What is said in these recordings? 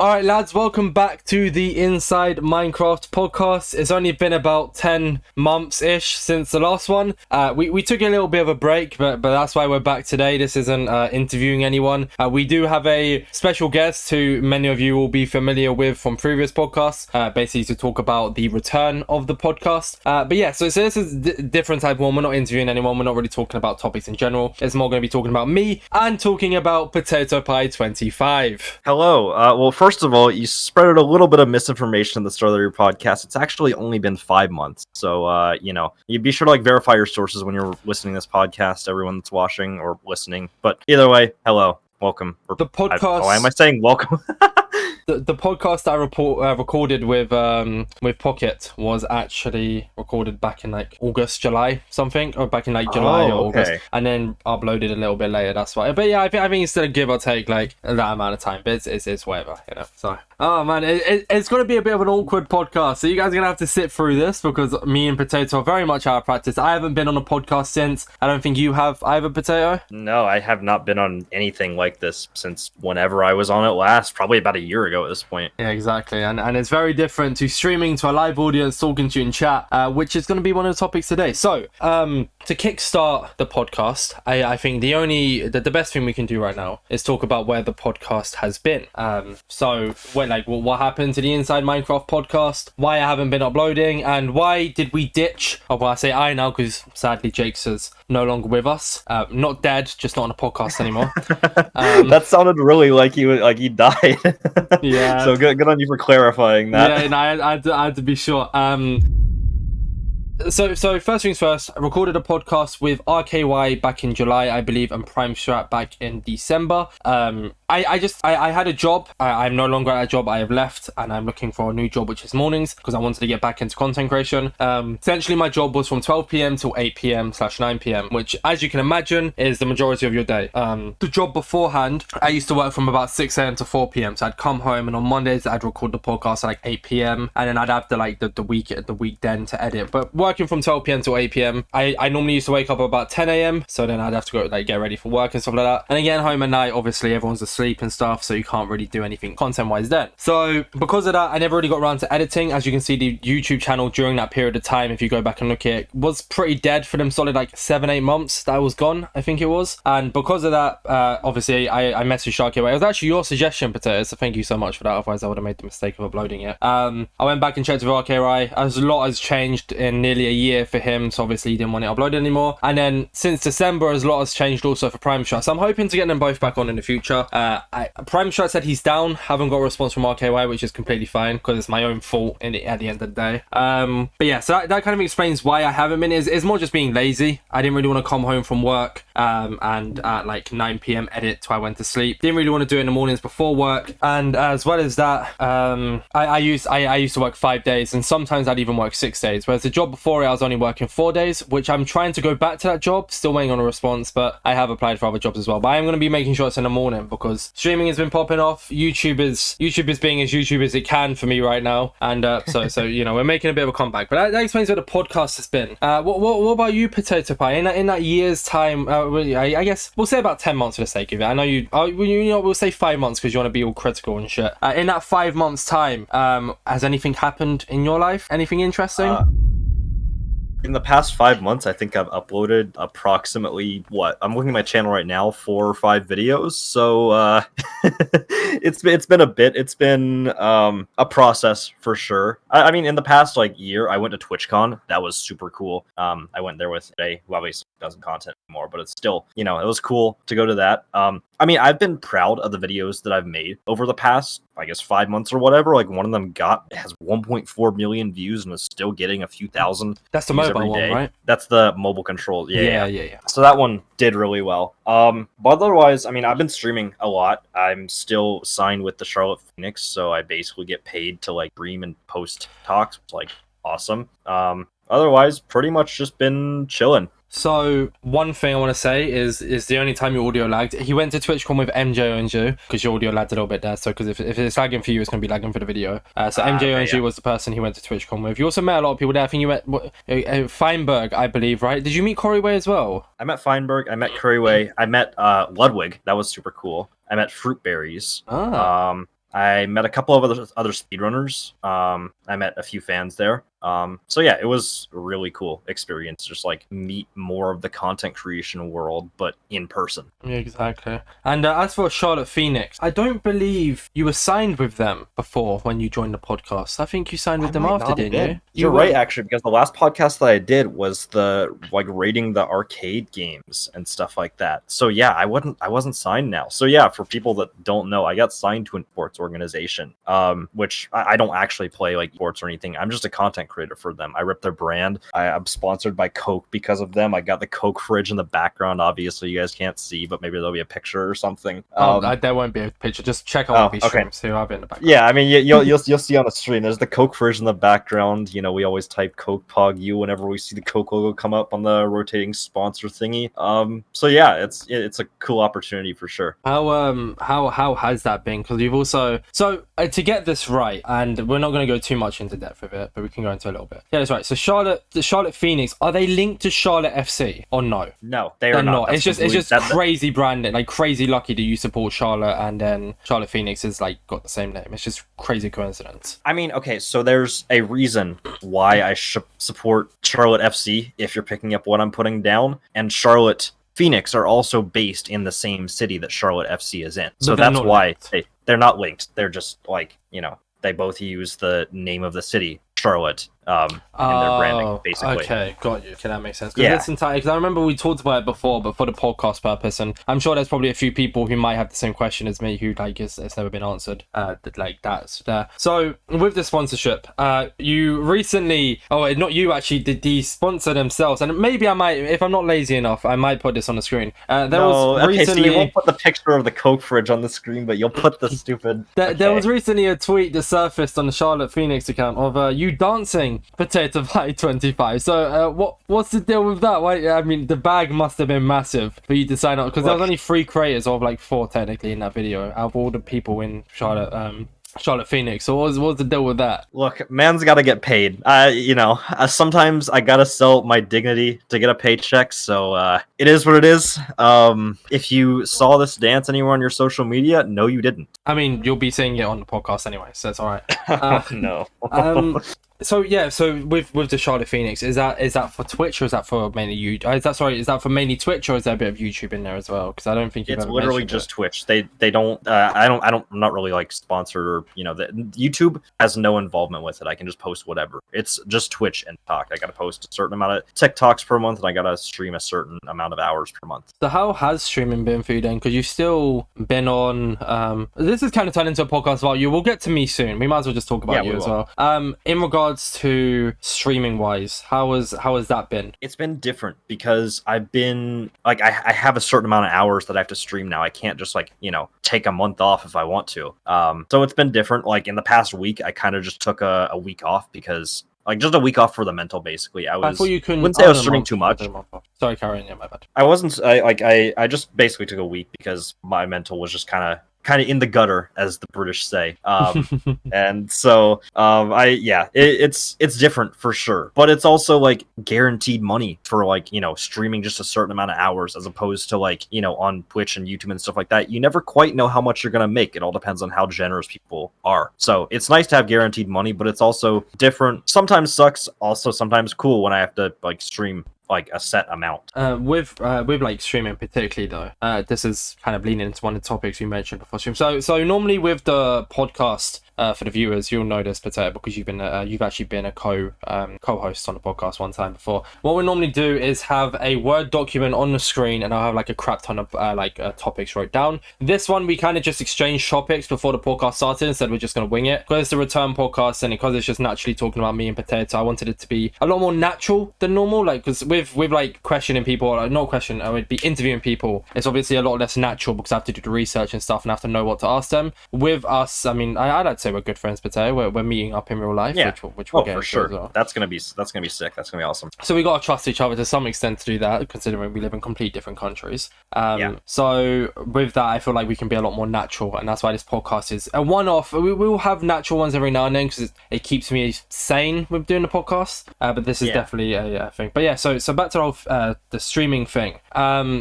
Alright lads, welcome back to the Inside Minecraft podcast. It's only been about 10 months-ish since the last one. We took a little bit of a break, but that's why we're back today. This isn't interviewing anyone. We do have a special guest who many of you will be familiar with from previous podcasts, basically to talk about the return of the podcast. But yeah, so this is a different type of one. We're not interviewing anyone. We're not really talking about topics in general. It's more going to be talking about me and talking about Potato Pie 25. Hello. Well, first of all, you spread a little bit of misinformation at the start of your podcast. It's actually only been 5 months. So, you be sure to verify your sources when you're listening to this podcast, everyone that's watching or listening. But either way, hello, welcome. The podcast. Why am I saying welcome? The podcast I recorded with Pocket was actually recorded back in August, July, something, or back in July or August, and then uploaded a little bit later. That's why. But yeah, I think it's still a give or take that amount of time. But it's whatever, So, oh man, it's gonna be a bit of an awkward podcast. So you guys are gonna have to sit through this because me and Potato are very much out of practice. I haven't been on a podcast since. I don't think you have either, Potato. No, I have not been on anything like this since whenever I was on it last, probably about a year ago at this point. Yeah, exactly. And it's very different to streaming to a live audience, talking to you in chat, which is going to be one of the topics today. So, to kickstart the podcast, I think the best thing we can do right now is talk about where the podcast has been. What happened to the Inside Minecraft podcast, why I haven't been uploading, and why did we ditch, or well, I say I now, because sadly Jake's is no longer with us. Not dead, just not on a podcast anymore. That sounded really like he died. Yeah. So good on you for clarifying that. Yeah, no, I had to be sure. So first things first, I recorded a podcast with RKY back in July, I believe, and Prime Strat back in December. I had a job. I'm no longer at a job. I have left, and I'm looking for a new job, which is mornings, because I wanted to get back into content creation. Essentially, my job was from 12 p.m. till 8 p.m. / 9 p.m., which, as you can imagine, is the majority of your day. The job beforehand, I used to work from about 6 a.m. to 4 p.m. So I'd come home, and on Mondays, I'd record the podcast at 8 p.m., and then I'd have the weekend to edit. But working from 12 p.m. to 8 p.m. I normally used to wake up about 10 a.m. so then I'd have to go get ready for work and stuff like that, and then getting home at night, obviously everyone's asleep and stuff, so you can't really do anything content wise then. So because of that, I never really got around to editing. As you can see, the YouTube channel during that period of time, if you go back and look at it, was pretty dead for them solid 7-8 months that I was gone, I think it was. And because of that, obviously I messaged RKY. It was actually your suggestion, Potato, so thank you so much for that, otherwise I would have made the mistake of uploading it. I went back and checked with RKY. A lot has changed in nearly a year for him, so obviously he didn't want it uploaded anymore. And then since December, a lot has changed also for Prime Strat, so I'm hoping to get them both back on in the future. Prime Strat said he's down. Haven't got a response from RKY, which is completely fine because it's my own fault at the end of the day. But yeah, so that kind of explains why I haven't been. It's more just being lazy. I didn't really want to come home from work and at 9 p.m. edit till I went to sleep. Didn't really want to do it in the mornings before work. And as well as that, I used to work 5 days, and sometimes I'd even work 6 days, whereas the job before it I was only working 4 days, which I'm trying to go back to that job, still waiting on a response, but I have applied for other jobs as well. But I am going to be making sure it's in the morning because streaming has been popping off. YouTube is being as YouTube as it can for me right now, and so we're making a bit of a comeback. But that explains where the podcast has been. What about you, Potato Pie? In that year's time, I guess we'll say about 10 months for the sake of it. I know we'll say 5 months because you want to be all critical and shit. In that 5 months time, has anything happened in your life? Anything interesting? In the past 5 months, I think I've uploaded approximately I'm looking at my channel right now, 4 or 5 videos. So it's been a bit. It's been a process for sure. I mean, in the past year, I went to TwitchCon. That was super cool. I went there with Jay, who obviously doesn't content anymore, but it's still, it was cool to go to that. I mean, I've been proud of the videos that I've made over the past, I guess, 5 months or whatever. One of them has 1.4 million views and is still getting a few thousand. That's the mobile one, right? That's the mobile control. Yeah. So that one did really well. But otherwise, I mean, I've been streaming a lot. I'm still signed with the Charlotte Phoenix, so I basically get paid to stream and post talks. It's awesome. Otherwise, pretty much just been chilling. So one thing I want to say is the only time your audio lagged, he went to TwitchCon with MJ Onju, because your audio lagged a little bit there. So because if it's lagging for you, it's going to be lagging for the video. So MJ Onju was the person he went to TwitchCon with. You also met a lot of people there. I think you met Feinberg, I believe, right? Did you meet Corey as well? I met Feinberg. I met Curryway. I met Ludwig. That was super cool. I met Fruitberries. I met a couple of other speedrunners. I met a few fans there. So yeah, it was a really cool experience. Just like meet more of the content creation world, but in person. Yeah, exactly. And as for Charlotte Phoenix, I don't believe you were signed with them before when you joined the podcast. I think you signed with them after, didn't you? You're right, actually, because the last podcast that I did was the like rating the arcade games and stuff like that. So yeah, I wasn't signed now. So yeah, for people that don't know, I got signed to a sports organization, which I don't actually play like sports or anything. I'm just a content creator for them. I rep their brand. I'm sponsored by Coke because of them. I got the Coke fridge in the background. Obviously, you guys can't see, but maybe there'll be a picture or something. There won't be a picture. Just check out these streams. Who I've in the background. Yeah, I mean, you'll see on the screen. There's the Coke fridge in the background. You know, we always type Coke Pog U whenever we see the Coke logo come up on the rotating sponsor thingy. So yeah, it's a cool opportunity for sure. How has that been? Because you've also to get this right, and we're not going to go too much into depth with it, but we can go into a little bit. Yeah, that's right. So Charlotte Phoenix, are they linked to Charlotte FC or no? No, they're not. It's just crazy branding, like crazy lucky that you support Charlotte, and then Charlotte Phoenix is like got the same name. It's just crazy coincidence. I mean, okay, so there's a reason why I support Charlotte FC if you're picking up what I'm putting down, and Charlotte Phoenix are also based in the same city that Charlotte FC is in. So that's why they're not linked. They're just like, you know, they both use the name of the city, Charlotte, in their branding, basically. Okay, got you. Okay, that makes sense. Yeah. Because I remember we talked about it before, but for the podcast purpose, and I'm sure there's probably a few people who might have the same question as me, who like it's never been answered. That's there. So with the sponsorship, you recently, not you actually, did the sponsor themselves, and maybe I might, if I'm not lazy enough, I might put this on the screen. So you won't put the picture of the Coke fridge on the screen, but you'll put the stupid. There was recently a tweet that surfaced on the Charlotte Phoenix account of you dancing Potato Pie 25. So what's the deal with that? Why, I mean, the bag must have been massive for you to sign up, because there was only 3 creators, of like 4 technically in that video out of all the people in Charlotte Phoenix. So what's the deal with that? Look, man's got to get paid. Sometimes I gotta sell my dignity to get a paycheck. So it is what it is. If you saw this dance anywhere on your social media, no, you didn't. I mean, you'll be seeing it on the podcast anyway, so it's all right. No. So with the Charlotte Phoenix, is that for Twitch, or is that for mainly YouTube? Is that for mainly Twitch, or is there a bit of YouTube in there as well? Because I don't think it's literally just Twitch. They don't. I'm not really like sponsored, or YouTube has no involvement with it. I can just post whatever. It's just Twitch and Talk. I gotta post a certain amount of TikToks per month, and I gotta stream a certain amount of hours per month. So how has streaming been for you then? Because you've still been on. This is kind of turned into a podcast about you. We'll get to me soon. We might as well just talk about you as well. In regards to streaming wise, how has that been? It's been different because I've been like I have a certain amount of hours that I have to stream now. I can't just take a month off if I want to. So it's been different. Like in the past week, I kind of just took a week off because just a week off for the mental, basically. Wouldn't say I was streaming too much. Sorry, Karen. Yeah, my bad. I wasn't. I just basically took a week because my mental was just kind of in the gutter, as the British say. And so it's different for sure, but it's also like guaranteed money for streaming just a certain amount of hours, as opposed to on Twitch and YouTube and stuff like that. You never quite know how much you're gonna make. It all depends on how generous people are. So it's nice to have guaranteed money, but it's also different. Sometimes sucks, also sometimes cool when I have to stream a set amount. With streaming particularly though, this is kind of leaning into one of the topics you mentioned before stream. So normally with the podcast, for the viewers, you'll know this, Potato, because you've actually been a co-host on the podcast one time before. What we normally do is have a Word document on the screen, and I'll have a crap ton of topics wrote down. This one we kind of just exchange topics before the podcast started. Instead, we're just going to wing it because it's a return podcast, and because it's just naturally talking about me and Potato, I wanted it to be a lot more natural than normal. Because with questioning people, I would be interviewing people. It's obviously a lot less natural because I have to do the research and stuff, and I have to know what to ask them. With us, I mean, I'd say say we're good friends, but we're meeting up in real life, Yeah. which we'll get for into sure. as well. That's gonna be sick. That's gonna be awesome. So we gotta trust each other to some extent to do that, considering we live in complete different countries. So with that, I feel like we can be a lot more natural, and that's why this podcast is a one-off. We will have natural ones every now and then because it keeps me sane with doing the podcast. But this is definitely a thing. But yeah, so back to the whole the streaming thing.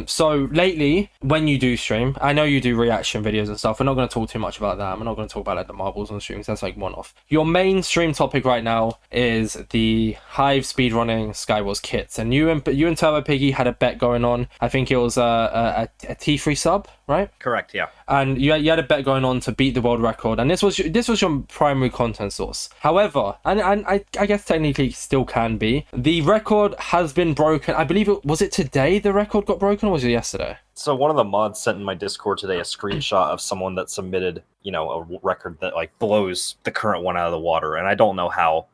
So lately, when you do stream, I know you do reaction videos and stuff. We're not going to talk too much about that. We're not going to talk about like the marbles on streams. That's like one-off. Your main stream topic right now is the Hive speedrunning Skywars kits, and you and Turbo Piggy had a bet going on. I think it was a T3 sub, right? Correct. Yeah. And you had a bet going on to beat the world record, and this was your primary content source. However, and I guess technically still can be, the record has been broken. I believe was it today the record got broken, or was it yesterday? So one of the mods sent in my Discord today a screenshot of someone that submitted, a record that like blows the current one out of the water, and I don't know how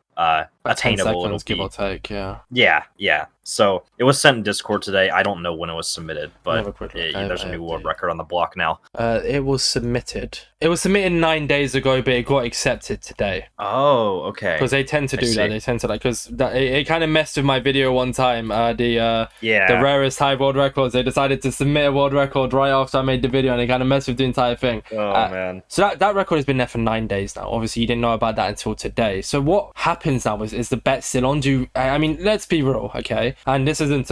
attainable it'll be. Give or take, yeah. Yeah. So it was sent in Discord today. I don't know when it was submitted, but there's a new world record on the block now. It was submitted. It was submitted 9 days ago, but it got accepted today. Oh, okay. Because they tend to do that. They tend to because it kind of messed with my video one time. The rarest Hive world records. They decided to submit a world record right after I made the video, and it kind of messed with the entire thing. Oh man. So that record has been there for 9 days now. Obviously, you didn't know about that until today. So what happens now is the bet still on? I mean, let's be real, okay? And this isn't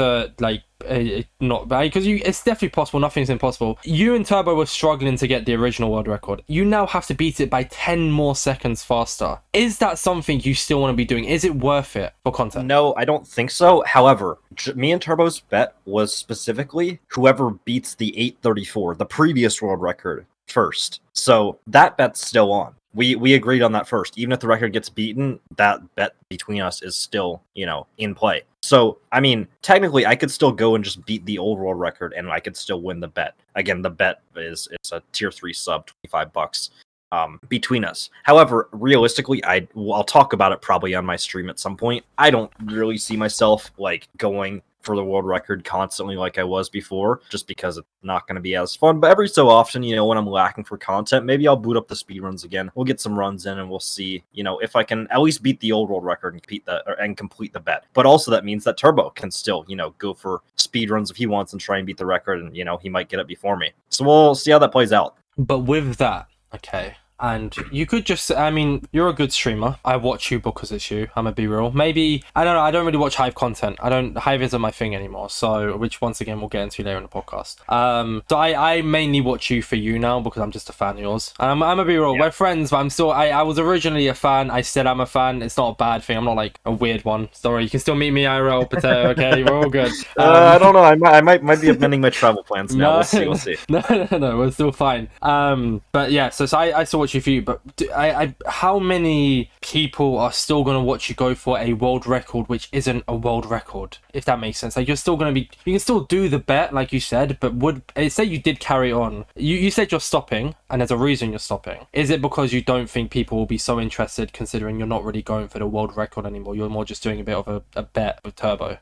not bad because it's definitely possible. Nothing's impossible. You and Turbo were struggling to get the original world record. You now have to beat it by 10 more seconds faster. Is that something you still want to be doing? Is it worth it for content? No, I don't think so. However, me and Turbo's bet was specifically whoever beats the 834, the previous world record, first. So that bet's still on. We agreed on that first. Even if the record gets beaten, that bet between us is still, in play. So, I mean, technically, I could still go and just beat the old world record, and I could still win the bet. Again, the bet it's a tier 3 sub, $25 between us. However, realistically, I'll talk about it probably on my stream at some point. I don't really see myself like going for the world record constantly like I was before, just because it's not going to be as fun. But every so often, when I'm lacking for content, maybe I'll boot up the speedruns again. We'll get some runs in and we'll see, if I can at least beat the old world record and complete the bet. But also that means that Turbo can still, go for speedruns if he wants and try and beat the record, and, he might get it before me. So we'll see how that plays out. But with that, okay, and you could just, I mean, you're a good streamer. I watch you because it's you. I'm gonna be real. Maybe, I don't know, I don't really watch Hive content. Hive isn't my thing anymore. So, which once again, we'll get into later in the podcast. So I mainly watch you for you now because I'm just a fan of yours. And I'm gonna be real, we're friends, but I'm still, I was originally a fan. I still am a fan. It's not a bad thing. I'm not like a weird one. Sorry, you can still meet me IRL, Potato, okay? We're all good. I don't know. I might be amending my travel plans now. We'll see. No, we're still fine. But yeah, so I still watch you for you, but how many people are still going to watch you go for a world record which isn't a world record, if that makes sense? Like, you're still going to be, you can still do the bet like you said, but say you did carry on, you said you're stopping, and there's a reason you're stopping. Is it because you don't think people will be so interested, considering you're not really going for the world record anymore? You're more just doing a bit of a bet with Turbo?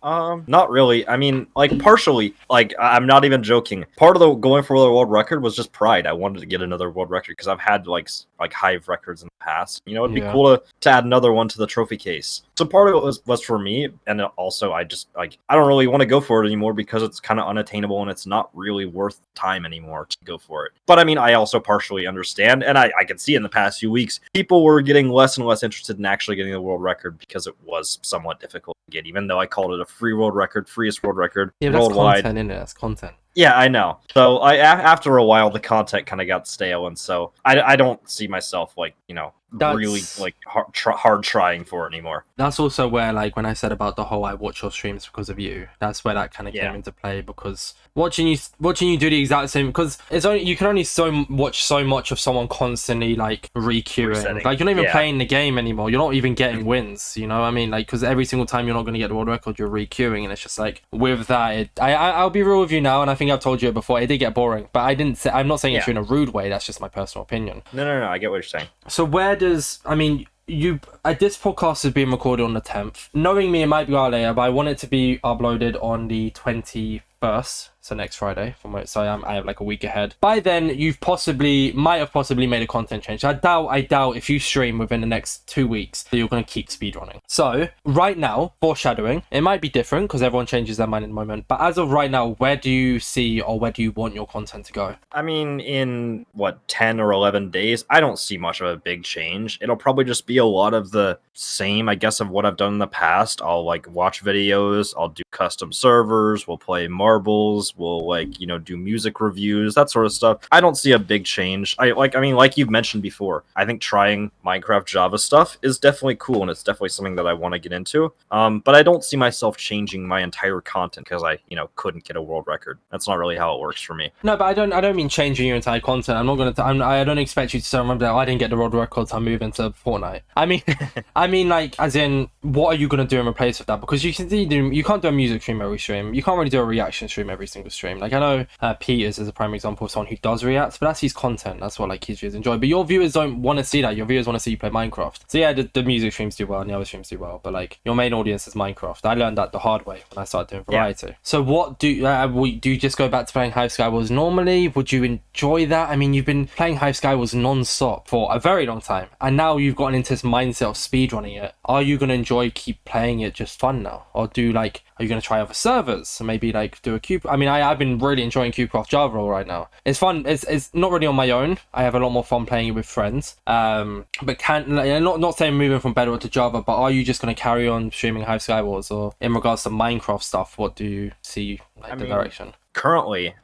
Not really. I mean, like, partially, like, I'm not even joking. Part of the going for the world record was just pride. I wanted to get another world record because I've had like Hive records in the past. It'd be cool to add another one to the trophy case. So part of it was for me, and also I just I don't really want to go for it anymore because it's kind of unattainable and it's not really worth time anymore to go for it. But I mean, I also partially understand, and I can see in the past few weeks people were getting less and less interested in actually getting the world record because it was somewhat difficult to get, even though I called it a free world record, freest world record worldwide. That's content, isn't it? That's content. Yeah, I know. So after a while, the content kind of got stale, and so I don't see myself really hard trying for it anymore. That's also where, like, when I said about the whole I watch your streams because of you, that's where that kind of came into play, because watching you do the exact same, because you can only watch so much of someone constantly like requeuing. Resetting. Like, you're not even playing the game anymore. You're not even getting wins. You know what I mean? Like, because every single time you're not going to get the world record, you're requeuing, and it's just like, with that, I'll be real with you now, and I think I've told you it before. It did get boring, but I'm not saying it in a rude way. That's just my personal opinion. No. I get what you're saying. So where does, I mean, this podcast is being recorded on the 10th. Knowing me, it might be out later, but I want it to be uploaded on the 21st. so next Friday. I have like a week ahead. By then, might have possibly made a content change. I doubt if you stream within the next 2 weeks that you're going to keep speedrunning. So right now, foreshadowing, it might be different because everyone changes their mind in the moment. But as of right now, where do you see or where do you want your content to go? I mean, in 10 or 11 days, I don't see much of a big change. It'll probably just be a lot of the same, I guess, of what I've done in the past. I'll like watch videos, I'll do custom servers, we'll play marbles, we'll do music reviews, that sort of stuff. I don't see a big change. Like you've mentioned before, I think trying Minecraft Java stuff is definitely cool and it's definitely something that I want to get into. But I don't see myself changing my entire content because I couldn't get a world record. That's not really how it works for me. No, but I don't mean changing your entire content. I don't expect you to say, remember that I didn't get the world record, so I'm moving to Fortnite. I mean like as in, what are you gonna do in replace of that? Because you can't do a music stream every stream. You can't really do a reaction stream every single stream. Like I know Peters is a prime example of someone who does react, but that's his content. That's what like his viewers enjoy. But your viewers don't want to see that. Your viewers want to see you play Minecraft. So yeah, the music streams do well and the other streams do well, but like your main audience is Minecraft. I learned that the hard way when I started doing variety. Yeah. So what do you just go back to playing Hive Skywars normally? Would you enjoy that? I mean, you've been playing Hive Skywars non-stop for a very long time, and now you've gotten into this mindset of speedrunning it. Are you gonna keep playing it just fun now, or are you gonna try other servers? So maybe like do a cube. I mean, I've been really enjoying CubeCraft Java right now. It's fun. It's not really on my own. I have a lot more fun playing it with friends. But not saying moving from Bedrock to Java, but are you just gonna carry on streaming Hive Skywars, or in regards to Minecraft stuff, what do you see the direction? Currently,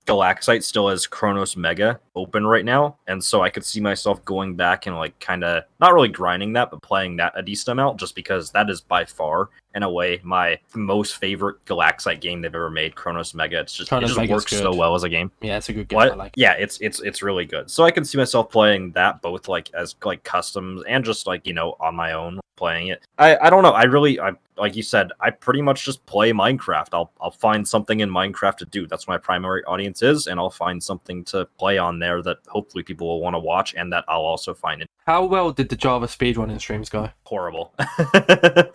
Galaxite still has Chronos Mega open right now, and so I could see myself going back and like kind of not really grinding that, but playing that a decent amount, just because that is by far, in a way, my most favorite Galaxite game they've ever made. Chronos Mega. It just works so well as a game. Yeah, it's a good game. I like. Yeah, it's really good. So I can see myself playing that both like as like customs and just like on my own playing it. I don't know. I like you said, I pretty much just play Minecraft. I'll find something in Minecraft to do. That's my primary audience is, and I'll find something to play on there that hopefully people will want to watch, and that I'll also find it. How well did the Java speedrunning streams go? Horrible.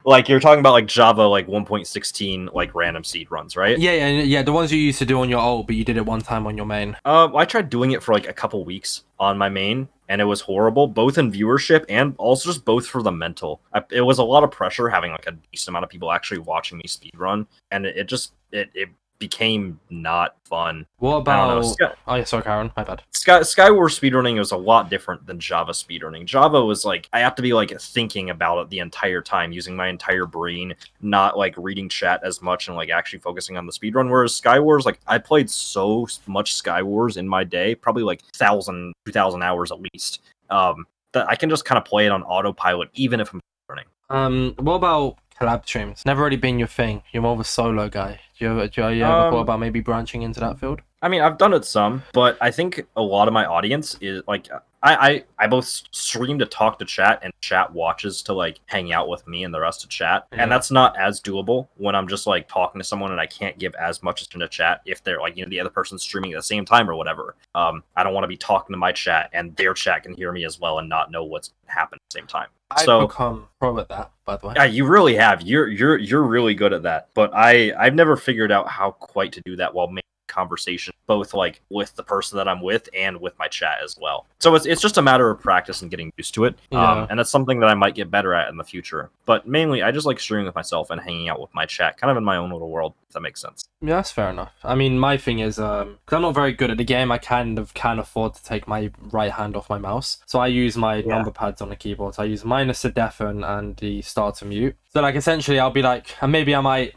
Like you're talking about like Java like 1.16 like random seed runs, right? Yeah. The ones you used to do on your ult, but you did it one time on your main. I tried doing it for like a couple weeks on my main, and it was horrible, both in viewership and also just both for the mental. It was a lot of pressure having like a decent amount of people actually watching me speedrun, and it became not fun. What about... Oh yeah, sorry, Karen, my bad. Skywars speedrunning was a lot different than Java speedrunning. Java was like, I have to be like thinking about it the entire time, using my entire brain, not like reading chat as much and like actually focusing on the speedrun. Whereas Skywars, like I played so much Skywars in my day, probably like 1,000, 2,000 hours at least, that I can just kind of play it on autopilot, even if I'm speedrunning. What about collab streams? Never really been your thing. You're more of a solo guy. Do you ever thought about maybe branching into that field? I mean, I've done it some, but I think a lot of my audience is like, I both stream to talk to chat, and chat watches to like hang out with me and the rest of chat. Yeah. And that's not as doable when I'm just like talking to someone and I can't give as much attention to chat if they're like, the other person's streaming at the same time or whatever. I don't want to be talking to my chat and their chat can hear me as well and not know what's happening at the same time. I've become pro at that, by the way. Yeah, you really have. You're really good at that. But I've never figured out how quite to do that while making conversation, both like with the person that I'm with and with my chat as well. So it's just a matter of practice and getting used to it. Yeah. And that's something that I might get better at in the future. But mainly, I just like streaming with myself and hanging out with my chat, kind of in my own little world, if that makes sense. Yeah, that's fair enough. I mean, my thing is, because I'm not very good at the game, I can't afford to take my right hand off my mouse. So I use my number pads on the keyboard. So I use minus to deafen and the start to mute. So like essentially, I'll be like, and maybe I might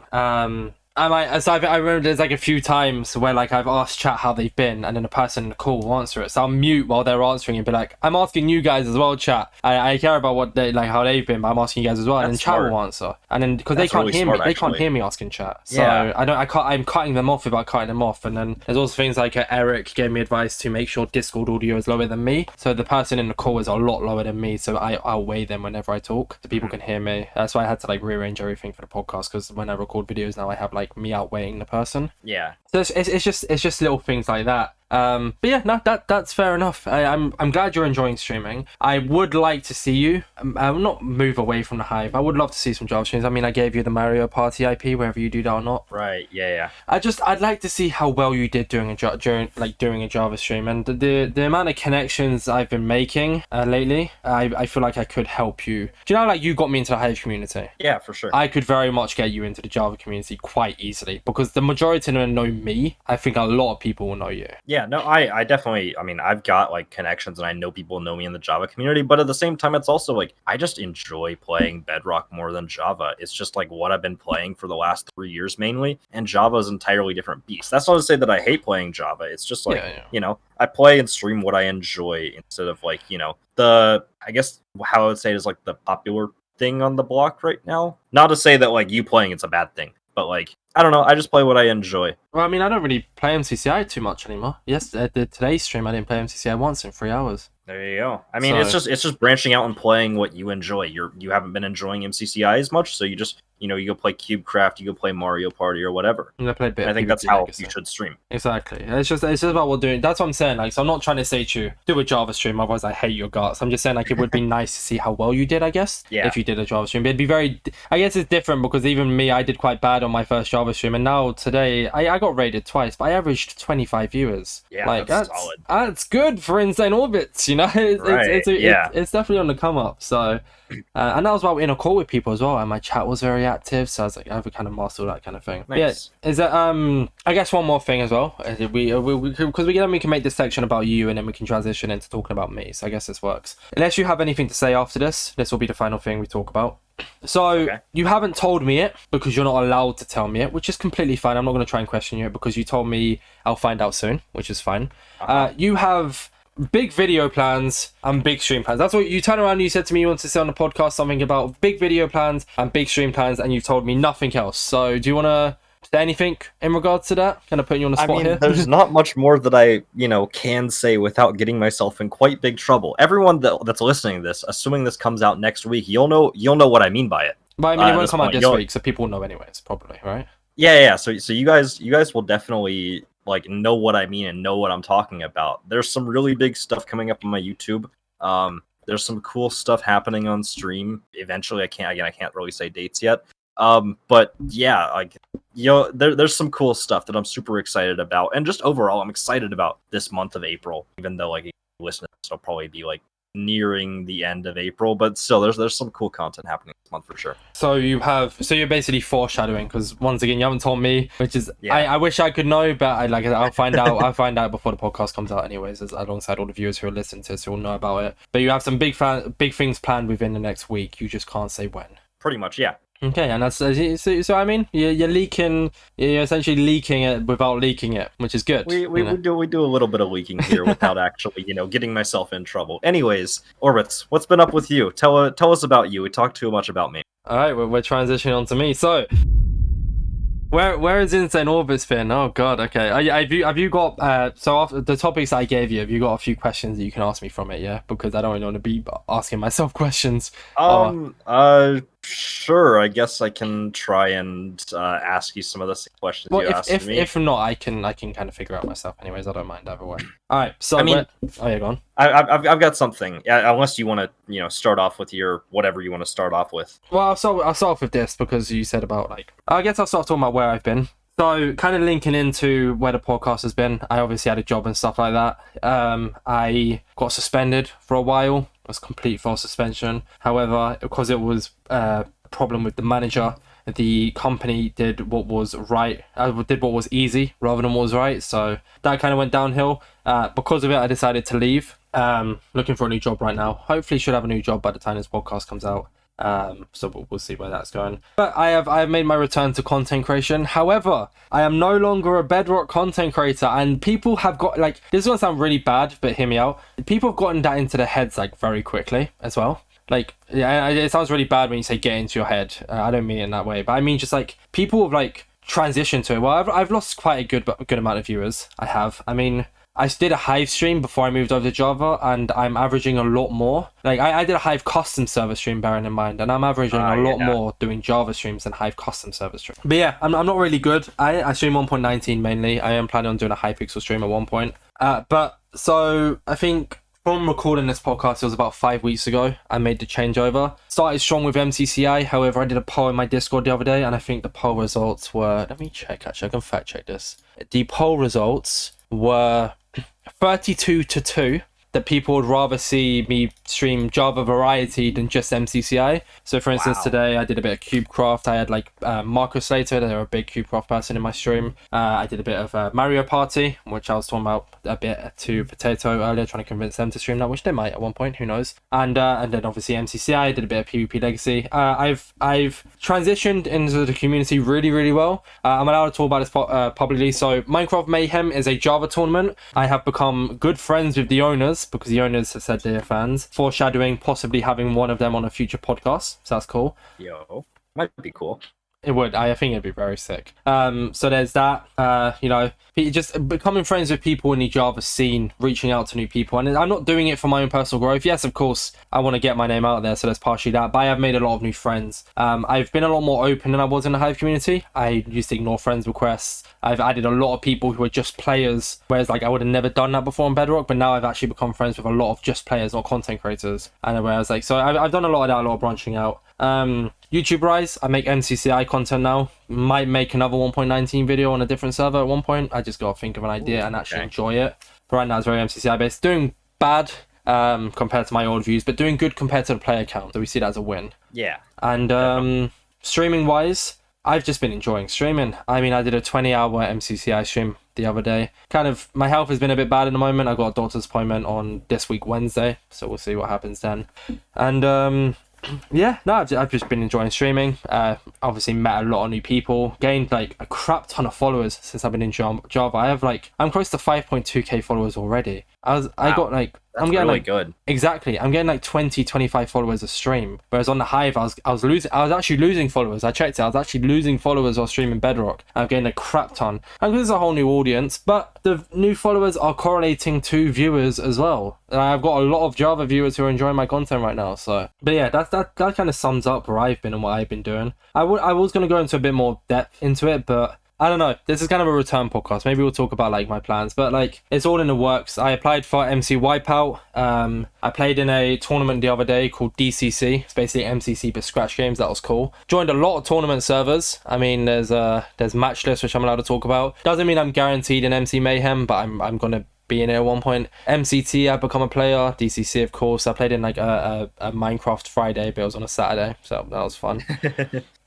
so I remember there's like a few times where like I've asked chat how they've been, and then the person in the call will answer it. So I'll mute while they're answering and be like, I'm asking you guys as well, chat. I care about what they like, how they've been, but I'm asking you guys as well. And then chat will answer. And then because they can't hear me, they can't hear me asking chat. So I'm cutting them off without cutting them off. And then there's also things like Eric gave me advice to make sure Discord audio is lower than me. So the person in the call is a lot lower than me. So I'll weigh them whenever I talk, so people can hear me. That's why I had to like rearrange everything for the podcast, because when I record videos now, I have like me outweighing the person. Yeah. So it's just little things like that. But yeah, no, that's fair enough. I'm glad you're enjoying streaming. I would like to see you. I will not move away from the Hive. I would love to see some Java streams. I mean, I gave you the Mario Party IP, whether you do that or not. Right. Yeah. I'd like to see how well you did doing a Java stream, and the amount of connections I've been making lately. I feel like I could help you. Do you know, like, you got me into the Hive community? Yeah, for sure. I could very much get you into the Java community quite easily, because the majority of them know me. I think a lot of people will know you. Yeah, no, I definitely, I mean, I've got like connections and I know people know me in the Java community, but at the same time, it's also like, I just enjoy playing Bedrock more than Java. It's just like what I've been playing for the last 3 years mainly, and Java is an entirely different beast. That's not to say that I hate playing Java. It's just like, you know, I play and stream what I enjoy instead of like, you know, I guess how I would say it is like the popular thing on the block right now. Not to say that like you playing it's a bad thing, but like, I don't know, I just play what I enjoy. Well, I mean, I don't really play MCCI too much anymore. Yes, today's stream I didn't play MCCI once in 3 hours. There you go. I mean, it's just branching out and playing what you enjoy. You haven't been enjoying MCCI as much, so you just, you know, you go play CubeCraft, you go play Mario Party or whatever. And I play a bit. I think that's how you should stream. Exactly. It's just about what we're doing. That's what I'm saying. Like, so I'm not trying to say to you, do a Java stream, otherwise I hate your guts. I'm just saying, like, it would be nice to see how well you did, I guess. Yeah. If you did a Java stream, it'd be very. I guess it's different because even me, I did quite bad on my first Java stream, and now today I got rated twice, but I averaged 25 viewers. Yeah, like that's solid. That's good for Insane Orbits, you know. It's definitely on the come up. So, and that was while in a call with people as well, and my chat was very active. So I was like, I have a kind of master that kind of thing. Nice. Yeah, is that I guess one more thing as well. Because we can make this section about you, and then we can transition into talking about me. So I guess this works. Unless you have anything to say after this, this will be the final thing we talk about. So You haven't told me it because you're not allowed to tell me it, which is completely fine. I'm not going to try and question you because you told me I'll find out soon, which is fine. You have big video plans and big stream plans. That's what you turn around and you said to me you want to say on the podcast something about big video plans and big stream plans, and you told me nothing else. So do you want to say anything in regards to that? Kind of putting you on the spot here. There's not much more that I, you know, can say without getting myself in quite big trouble. Everyone that's listening to this, assuming this comes out next week, you'll know what I mean by it. But I mean, it won't come out this week, so people will know anyways, probably, right? Yeah. So you guys will definitely like know what I mean and know what I'm talking about. There's some really big stuff coming up on my YouTube. There's some cool stuff happening on stream. Eventually, I can't really say dates yet. But yeah, like, you know, there's some cool stuff that I'm super excited about, and just overall, I'm excited about this month of April. Even though like listening, it'll probably be like nearing the end of April, but still, there's some cool content happening this month for sure. So you're basically foreshadowing, because once again, you haven't told me, which is I wish I could know, but I'll find out. I'll find out before the podcast comes out, anyways, alongside all the viewers who are listening to this who will know about it. But you have some big things planned within the next week. You just can't say when. Pretty much, yeah. Okay, and that's so. I mean, you're leaking. You're essentially leaking it without leaking it, which is good. We do a little bit of leaking here without actually, you know, getting myself in trouble. Anyways, Orbits, what's been up with you? Tell us about you. We talked too much about me. All right, we're transitioning on to me. So, where is Insane Orbits been? Oh God, okay. Have you got so after the topics I gave you? Have you got a few questions that you can ask me from it? Yeah, because I don't really want to be asking myself questions. Sure. I guess I can try and ask you some of the same questions you asked me. If not, I can kind of figure out myself. Anyways, I don't mind either way. All right. So I mean, oh yeah, go on. I've got something. Unless you want to, you know, start off with your whatever you want to start off with. Well, I'll start off with this because you said about like. I guess I'll start talking about where I've been. So, kind of linking into where the podcast has been, I obviously had a job and stuff like that. I got suspended for a while. It was complete false suspension. However, because it was a problem with the manager, the company did what was right, did what was easy rather than what was right. So that kind of went downhill. Because of it, I decided to leave. Looking for a new job right now. Hopefully, should have a new job by the time this podcast comes out. So we'll see where that's going. But I have made my return to content creation. However, I am no longer a Bedrock content creator, and people have got, like, this is gonna sound really bad, but hear me out. People have gotten that into their heads like very quickly as well. Like, yeah, it sounds really bad when you say get into your head. I don't mean it in that way, but I mean just like people have like transitioned to it. Well, I've lost quite a good amount of viewers. I have. I mean, I did a Hive stream before I moved over to Java, and I'm averaging a lot more. Like I did a Hive custom server stream, bearing in mind, and I'm averaging a lot more doing Java streams than Hive custom server stream. But yeah, I'm not really good. I stream 1.19 mainly. I am planning on doing a Hypixel stream at one point. But so I think from recording this podcast, it was about 5 weeks ago, I made the changeover. Started strong with MCCI, however, I did a poll in my Discord the other day, and I think the poll results were... Let me check, actually, I can fact check this. The poll results were 32-2, that people would rather see me stream Java variety than just MCCI. So for instance, today I did a bit of CubeCraft. I had like Marco Slater, they're a big CubeCraft person in my stream. I did a bit of Mario Party, which I was talking about a bit to Potato earlier, trying to convince them to stream that, which they might at one point, who knows. And then obviously MCCI, I did a bit of PvP Legacy. I've transitioned into the community really well. I'm allowed to talk about this publicly. So Minecraft Mayhem is a Java tournament. I have become good friends with the owners, because the owners have said they're fans, foreshadowing possibly having one of them on a future podcast. So that's cool. Yo, might be cool. It would. I think it'd be very sick. So there's that. Just becoming friends with people in the Java scene, reaching out to new people. And I'm not doing it for my own personal growth. Yes, of course, I want to get my name out there, so there's partially that. But I have made a lot of new friends. I've been a lot more open than I was in the Hive community. I used to ignore friends requests. I've added a lot of people who are just players, whereas like I would have never done that before on Bedrock. But now I've actually become friends with a lot of just players, not content creators. And whereas like, so I've done a lot of that, a lot of branching out. YouTube Rise, I make MCCI content now. Might make another 1.19 video on a different server at one point. I just gotta think of an idea and actually enjoy it. But right now it's very MCCI based. Doing bad compared to my old views, but doing good compared to the player count. So we see that as a win. Yeah. And streaming wise, I've just been enjoying streaming. I mean, I did a 20-hour MCCI stream the other day. Kind of, my health has been a bit bad at the moment. I got a doctor's appointment on this week, Wednesday. So we'll see what happens then. And yeah, no, I've just been enjoying streaming. Obviously met a lot of new people, gained like a crap ton of followers since I've been in Java. I'm close to 5.2k followers already. I'm getting really like, good. Exactly. I'm getting like 20-25 followers a stream. Whereas on the Hive, I was actually losing followers. I checked it. I was actually losing followers while streaming Bedrock. I've gained a crap ton. And there's a whole new audience, but the new followers are correlating to viewers as well. I've got a lot of Java viewers who are enjoying my content right now. So, but yeah, that kind of sums up where I've been and what I've been doing. I was going to go into a bit more depth into it, but I don't know. This is kind of a return podcast. Maybe we'll talk about like my plans, but like it's all in the works. I applied for MC Wipeout. I played in a tournament the other day called DCC. It's basically MCC but Scratch games. That was cool. Joined a lot of tournament servers. I mean, there's Matchless, which I'm allowed to talk about. Doesn't mean I'm guaranteed in MC Mayhem, but I'm gonna be in it at one point. MCT, I've become a player. DCC, of course. I played in like a Minecraft Friday, but it was on a Saturday, so that was fun.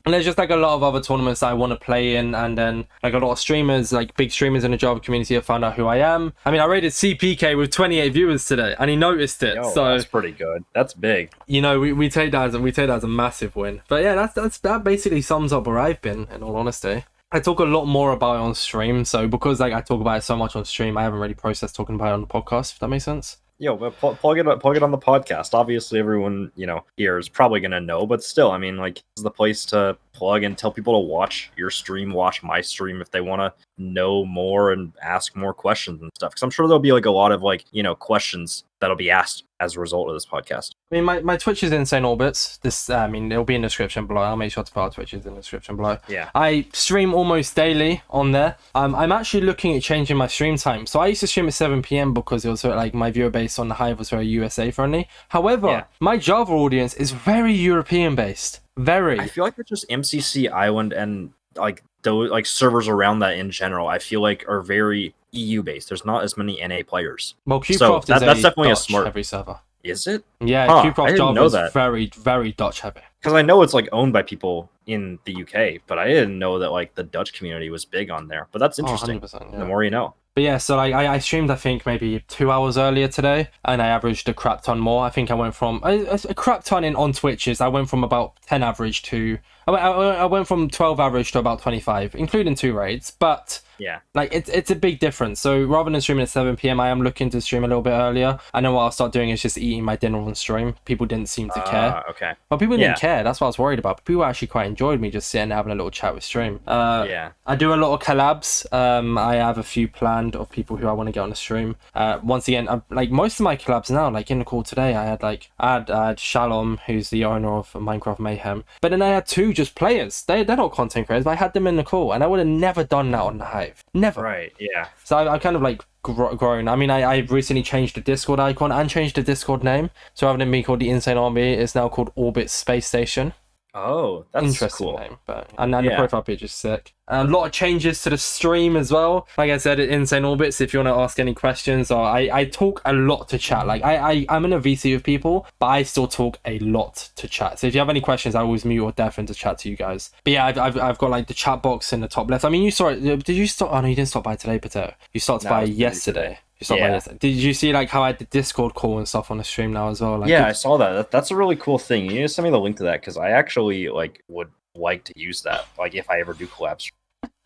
And there's just like a lot of other tournaments that I want to play in, and then like a lot of streamers, like big streamers in the Java community have found out who I am. I mean, I rated CPK with 28 viewers today, and he noticed it. Yo, so that's pretty good. That's big. You know, we take that as a massive win. But yeah, that basically sums up where I've been, in all honesty. I talk a lot more about it on stream, so because like I talk about it so much on stream, I haven't really processed talking about it on the podcast, if that makes sense. Yo, but plug it on the podcast. Obviously, everyone here is probably gonna know, but still, I mean, like, this is the place to plug and tell people to watch your stream, watch my stream if they want to know more and ask more questions and stuff. Because I'm sure there'll be like a lot of like questions that'll be asked as a result of this podcast. I mean, my Twitch is Insane Orbits. It'll be in the description below. I'll make sure to put our Twitches in the description below. Yeah. I stream almost daily on there. I'm actually looking at changing my stream time. So I used to stream at 7 p.m. because it was sort of like my viewer base on the Hive was very USA friendly. However, my Java audience is very European based. Very. I feel like it's just MCC Island and like those like servers around that in general. I feel like are very EU based. There's not as many NA players. Well, CubeCraft is that's definitely Dutch a smart heavy server. Is it? Yeah, CubeCraft Java is very, very Dutch heavy. Because I know it's like owned by people in the UK, but I didn't know that like the Dutch community was big on there. But that's interesting. 100%, yeah. The more you know. But yeah, so like I streamed I think maybe 2 hours earlier today, and I averaged a crap ton more. I think I went from a crap ton on Twitch is I went from about 10 average to I went from 12 average to about 25, including 2 raids. But Yeah. Like it's a big difference. So rather than streaming at 7 p.m, I am looking to stream a little bit earlier. I know what I'll start doing is just eating my dinner on stream. People didn't seem to care. Okay. Well, people Yeah. didn't care. That's what I was worried about. But people actually quite enjoyed me just sitting and having a little chat with stream. Yeah. I do a lot of collabs. I have a few planned of people who I want to get on the stream. Once again, like most of my collabs now, like in the call today, I had Shalom, who's the owner of Minecraft Mayhem. But then I had two just players. They're not content creators, but I had them in the call, and I would have never done that on the Hive. Never. Right. Yeah. So I've kind of like grown. I mean, I recently changed the Discord icon and changed the Discord name. So rather than being called the Insane Army, it's now called Orbit Space Station. Oh, that's Interesting cool. name, but and the profile picture is sick. A lot of changes to the stream as well. Like I said, at Insane Orbits, if you want to ask any questions, or I talk a lot to chat. Like I'm in a VC with people, but I still talk a lot to chat. So if you have any questions, I always mute or deafen to chat to you guys. But yeah, I've got like the chat box in the top left. I mean, you saw it. Did you stop? Oh no, you didn't stop by today, Potato. You stopped by yesterday. You stopped by yesterday. Did you see like how I did Discord call and stuff on the stream now as well? Like, I saw that. That's a really cool thing. You need to send me the link to that because I actually like would like to use that. Like if I ever do collabs,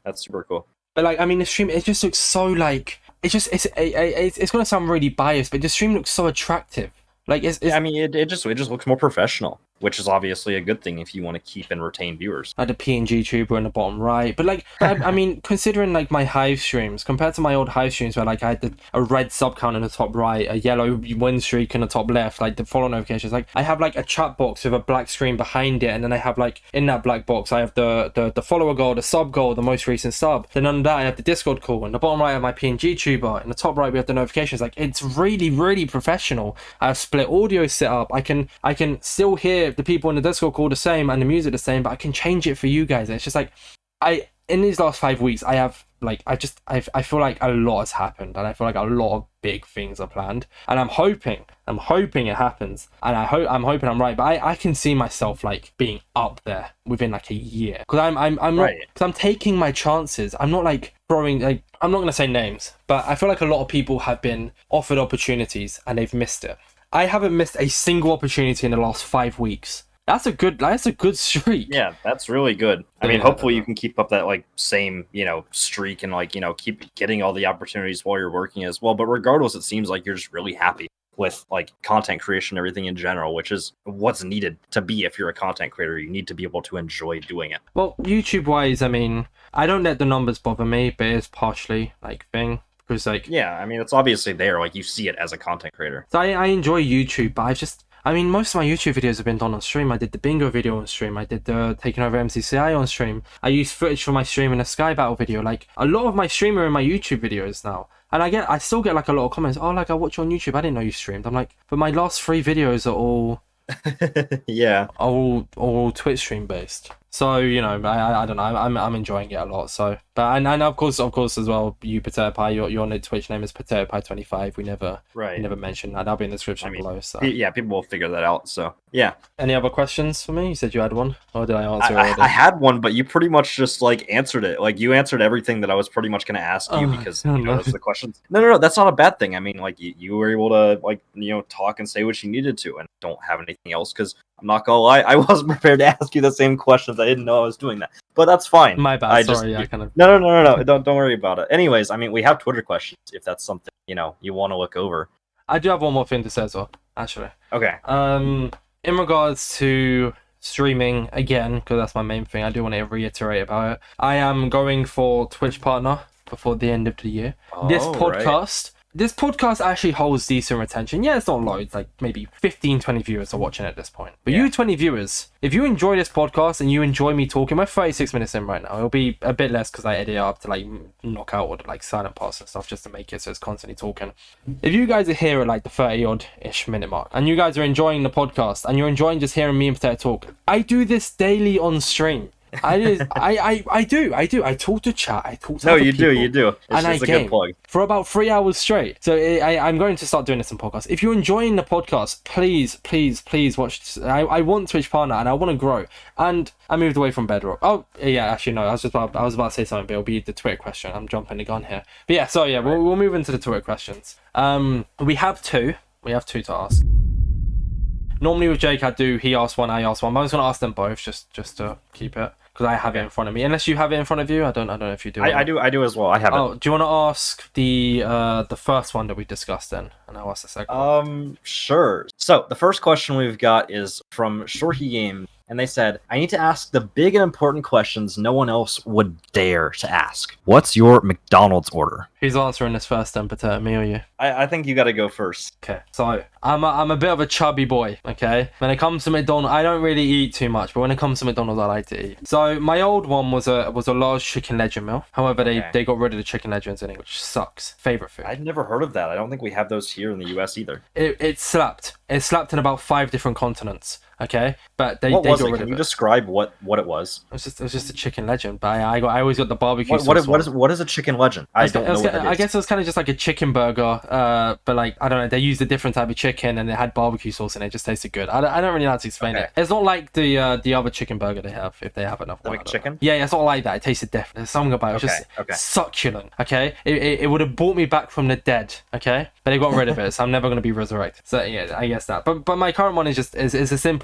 that's super cool. But like, I mean, the stream, it just looks so like it's gonna sound really biased, but the stream looks so attractive. Like I mean, it just looks more professional, which is obviously a good thing if you want to keep and retain viewers. Like the PNG tuber in the bottom right, but like I mean, considering like my Hive streams compared to my old Hive streams where like I had a red sub count in the top right, a yellow win streak in the top left, like the follow notifications. Like I have like a chat box with a black screen behind it, and then I have like in that black box I have the follower goal, the sub goal, the most recent sub. Then under that I have the Discord call, and the bottom right I have my PNG tuber. In the top right we have the notifications. Like it's really professional. I have split audio set up. I can still hear the people in the Discord call the same and the music the same, but I can change it for you guys. It's just like in these last 5 weeks I have like I feel like a lot has happened, and I feel like a lot of big things are planned, and I'm hoping it happens, and I'm hoping I'm right, but I can see myself like being up there within like a year, because I'm not, because I'm taking my chances. I'm not like throwing, like, I'm not gonna say names, but I feel like a lot of people have been offered opportunities and they've missed it. I haven't missed a single opportunity in the last 5 weeks. That's a good streak. Yeah, that's really good. I mean, hopefully you can keep up that like same, streak and like, keep getting all the opportunities while you're working as well. But regardless, it seems like you're just really happy with like content creation and everything in general, which is what's needed to be. If you're a content creator, you need to be able to enjoy doing it. Well, YouTube wise, I mean, I don't let the numbers bother me, but it's partially like thing. Because like, yeah, I mean, it's obviously there, like you see it as a content creator. So I enjoy YouTube, but I mean, most of my YouTube videos have been done on stream. I did the bingo video on stream. I did the taking over MCCI on stream. I used footage from my stream in a Sky Battle video. Like a lot of my stream are in my YouTube videos now. And I still get like a lot of comments. Oh, like I watch you on YouTube. I didn't know you streamed. I'm like, but my last 3 videos are all all Twitch stream based. So I don't know. I'm enjoying it a lot. So, but and of course as well, you Potato Pie, your Twitch name is Potato Pie 25. We never mentioned that. That'll be in the description below. So yeah, people will figure that out. So yeah. Any other questions for me? You said you had one, or did I answer it? I had one, but you pretty much just like answered it. Like you answered everything that I was pretty much going to ask you because those are the questions. No, that's not a bad thing. I mean, like you were able to like talk and say what you needed to, and don't have anything else because. I'm not gonna lie, I wasn't prepared to ask you the same questions. I didn't know I was doing that, but that's fine. My bad. Sorry, I kind of. No. Don't worry about it. Anyways, I mean, we have Twitter questions if that's something you want to look over. I do have one more thing to say as well, actually. Okay. In regards to streaming again, because that's my main thing, I do want to reiterate about it. I am going for Twitch partner before the end of the year. This podcast actually holds decent retention. Yeah, it's not loads, like maybe 15, 20 viewers are watching at this point. But you 20 viewers, if you enjoy this podcast and you enjoy me talking, we're 36 minutes in right now. It'll be a bit less because I edit it up to like knock out all the like silent parts and stuff just to make it so it's constantly talking. If you guys are here at like the 30-odd-ish minute mark and you guys are enjoying the podcast and you're enjoying just hearing me and Potato talk, I do this daily on stream. I do. I talk to chat. I talk to other people. You do. It's just a good plug. For about 3 hours straight. So I'm going to start doing this in podcasts. If you're enjoying the podcast, please watch. I want Twitch partner and I want to grow. And I moved away from Bedrock. Oh yeah, actually no. I was about to say something, but it'll be the Twitter question. I'm jumping the gun here. But yeah, so yeah, we'll move into the Twitter questions. We have two. We have two to ask. Normally with Jake, he asks one, I ask one. But I was going to ask them both just to keep it. because I have it in front of me. Unless you have it in front of you, I don't know if you do. I do as well. I have it. Oh, do you want to ask the first one that we discussed then, and I'll ask the second one? Sure. So the first question we've got is from Shorty Game, and they said, I need to ask the big and important questions no one else would dare to ask. What's your McDonald's order? Who's answering this first then, Pater, me or you? I think you got to go first. Okay, so I'm a bit of a chubby boy, okay? When it comes to McDonald's, I don't really eat too much, but when it comes to McDonald's, I like to eat. So my old one was a large chicken legend meal. However, they got rid of the chicken legends in it, which sucks. Favorite food. I'd never heard of that. I don't think we have those here in the US either. It slapped. It slapped in about 5 different continents. Okay, but they got rid of it. Can you describe what it was? It was just a chicken legend, but I always got the barbecue sauce. What is a chicken legend? I don't know what it is. I guess it was kind of just like a chicken burger, but like I don't know. They used a different type of chicken and it had barbecue sauce in it. It just tasted good. I don't really know how to explain it. It's not like the other chicken burger they have if they have enough. Like chicken? Yeah, it's not like that. It tasted different. There's something about it. It was just succulent. Okay, it would have brought me back from the dead. Okay, but they got rid of it, so I'm never gonna be resurrected. So yeah, I guess that. But my current one is just is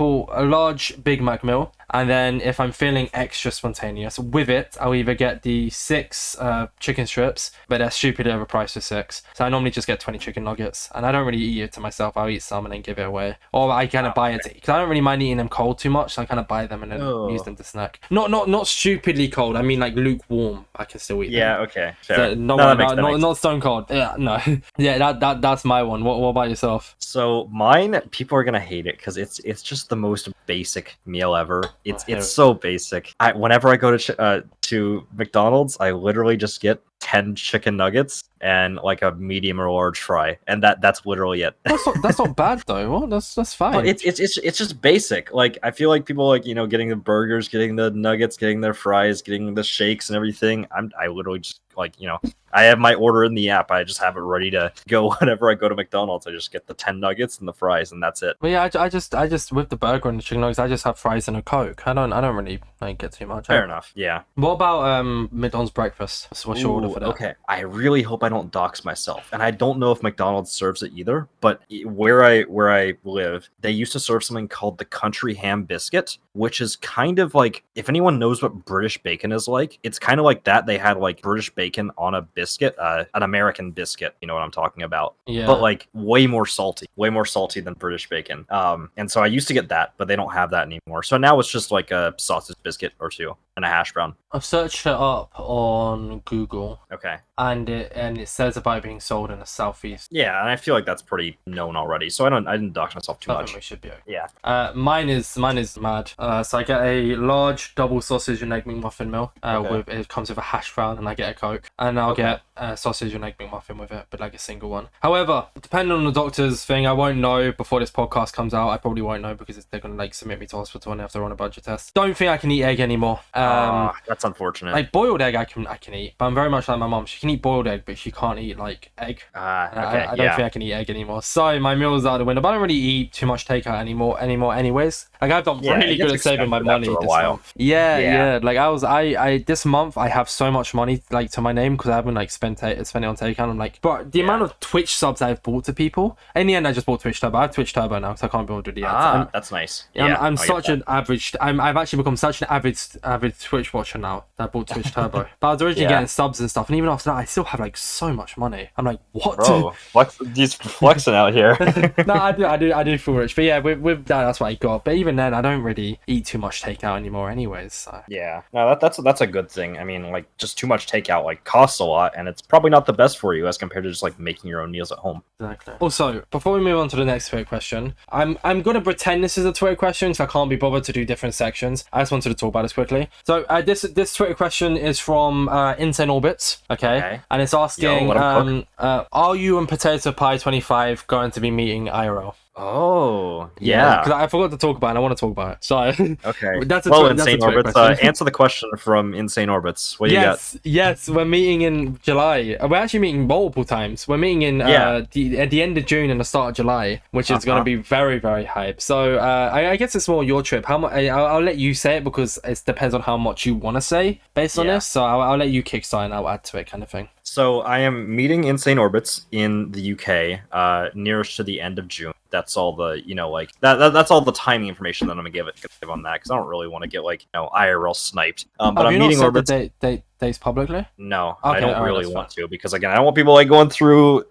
a large Big Mac meal, and then if I'm feeling extra spontaneous with it, I'll either get the 6 chicken strips, but they're stupidly overpriced for 6, so I normally just get 20 chicken nuggets, and I don't really eat it to myself. I'll eat some and then give it away, or I kind of buy it because I don't really mind eating them cold too much, so I kind of buy them and then use them to snack. Not stupidly cold, I mean like lukewarm. I can still eat them. Yeah, okay, fair. So not stone cold. Yeah, no. Yeah, that's my one. What about yourself? So mine, people are gonna hate it because it's just the most basic meal ever. It's so basic. Whenever I go to McDonald's, I literally just get 10 chicken nuggets and like a medium or large fry, and that's literally it. That's not bad though. Well, that's fine. But it's just basic. Like I feel like people like getting the burgers, getting the nuggets, getting their fries, getting the shakes and everything. I literally just I have my order in the app. I just have it ready to go whenever I go to McDonald's. I just get the 10 nuggets and the fries, and that's it. Well, yeah, I just with the burger and the chicken nuggets, I just have fries and a Coke. I don't really get too much. Fair enough. Yeah. What about McDonald's breakfast? What's your order for that? Okay, I really hope I don't dox myself, and I don't know if McDonald's serves it either. But where I live, they used to serve something called the country ham biscuit, which is kind of like, if anyone knows what British bacon is like, it's kind of like that. They had like British bacon on a biscuit, an American biscuit. You know what I'm talking about? Yeah. But like way more salty than British bacon. And so I used to get that, but they don't have that anymore. So now it's just like a sausage biscuit or 2 and a hash brown. I've searched it up on Google. Okay. And it says about it being sold in the southeast. Yeah, and I feel like that's pretty known already. So I didn't dox myself too much. I think we should be okay. Yeah. Mine is mad. So I get a large double sausage and egg McMuffin meal. It comes with a hash brown, and I get a Coke, and I'll get a sausage and egg McMuffin with it, but like a single one. However, depending on the doctor's thing, I won't know before this podcast comes out. I probably won't know because they're gonna like submit me to hospital and have to run a budget test. Don't think I can eat egg anymore. That's unfortunate. Like boiled egg, I can eat, but I'm very much like my mom. She can eat boiled egg, but she can't eat like egg. I don't think I can eat egg anymore. So my meal's out the window. But I don't really eat too much takeout anymore. Anyways, like I've done really good at saving my money this month. Yeah. Like I this month I have so much money like to my name because I haven't like spent it on takeout. I'm like, but the amount of Twitch subs I've bought to people. In the end, I just bought Twitch Turbo. I have Twitch Turbo now because I can't be able to do the ads. That's nice. I'm such an average. I've actually become such an avid Twitch watcher now that I bought Twitch Turbo. But I was originally getting subs and stuff, and even after that, I still have like so much money. I'm like, what? Bro, he's flexing out here. No, I do feel rich, but yeah, with that, that's what I got. But even then, I don't really eat too much takeout anymore, anyways. So. Yeah, no, that's a good thing. I mean, like just too much takeout like costs a lot, and it's probably not the best for you as compared to just like making your own meals at home. Exactly. Also, before we move on to the next Twitter question, I'm gonna pretend this is a Twitter question because I can't be bothered to do different sections. I just wanted to talk about this quickly. So this Twitter question is from Insane Orbits, okay? And it's asking, are you and Potato Pie 25 going to be meeting IRL? Oh, yeah. Because I forgot to talk about it. I want to talk about it. So okay. Insane Orbits. Answer the question from Insane Orbits. What do you got? Yes, we're meeting in July. We're actually meeting multiple times. We're meeting in at the end of June and the start of July, which is going to be very, very hype. So I guess it's more your trip. How much? I'll let you say it because it depends on how much you want to say based on this. So I'll let you kickstart and I'll add to it, kind of thing. So I am meeting Insane Orbits in the UK nearest to the end of June. that's all the like that's all the timing information that I'm gonna give on that, because I don't really want to get like IRL sniped. But Have I'm you not meeting said Orbits. the dates publicly? No, Okay, I don't alright, really that's want to, because again, I don't want people like going through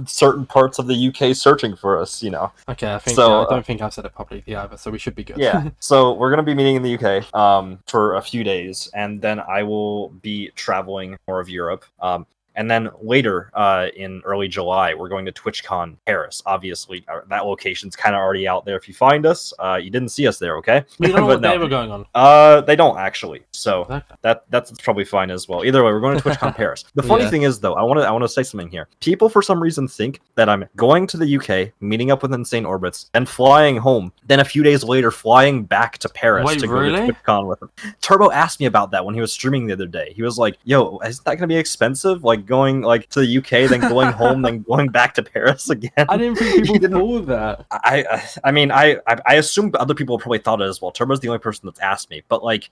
certain parts of the UK searching for us. Okay, I think So, I don't think I've said it publicly either, so we should be good. Yeah. So we're gonna be meeting in the UK for a few days, and then I will be traveling more of Europe. And then later in early July, we're going to TwitchCon Paris. Obviously, that location's kind of already out there. If you find us, you didn't see us there, okay? We don't know But what day we're going on. They don't actually. So Okay. that's probably fine as well. Either way, we're going to TwitchCon Paris. The funny Yeah. thing is, though, I want to say something here. People, for some reason, think that I'm going to the UK, meeting up with Insane Orbits, and flying home. Then a few days later, flying back to Paris Wait, to go really? to TwitchCon with him. Turbo asked me about that when he was streaming the other day. He was like, "Yo, isn't that going to be expensive? Like going like to the UK, then going home, then going back to Paris again?" I didn't think people thought that. I mean, I assume other people probably thought it as well. Turbo's the only person that's asked me, but like,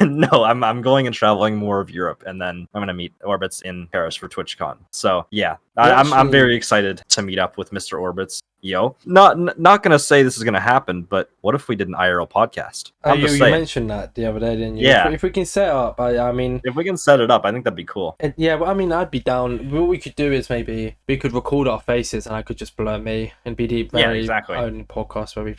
no, I'm going and traveling more of Europe, and then I'm gonna meet Orbits in Paris for TwitchCon. So yeah, I'm very excited to meet up with Mr. Orbits. Not gonna say this is gonna happen, but what if we did an IRL podcast? You mentioned that the other day, didn't you? Yeah. If we can set up, I mean, if we can set it up, I think that'd be cool. yeah. Well, I mean, I'd be down. What we could do is maybe we could record our faces, and I could just blur me and be the very own podcast where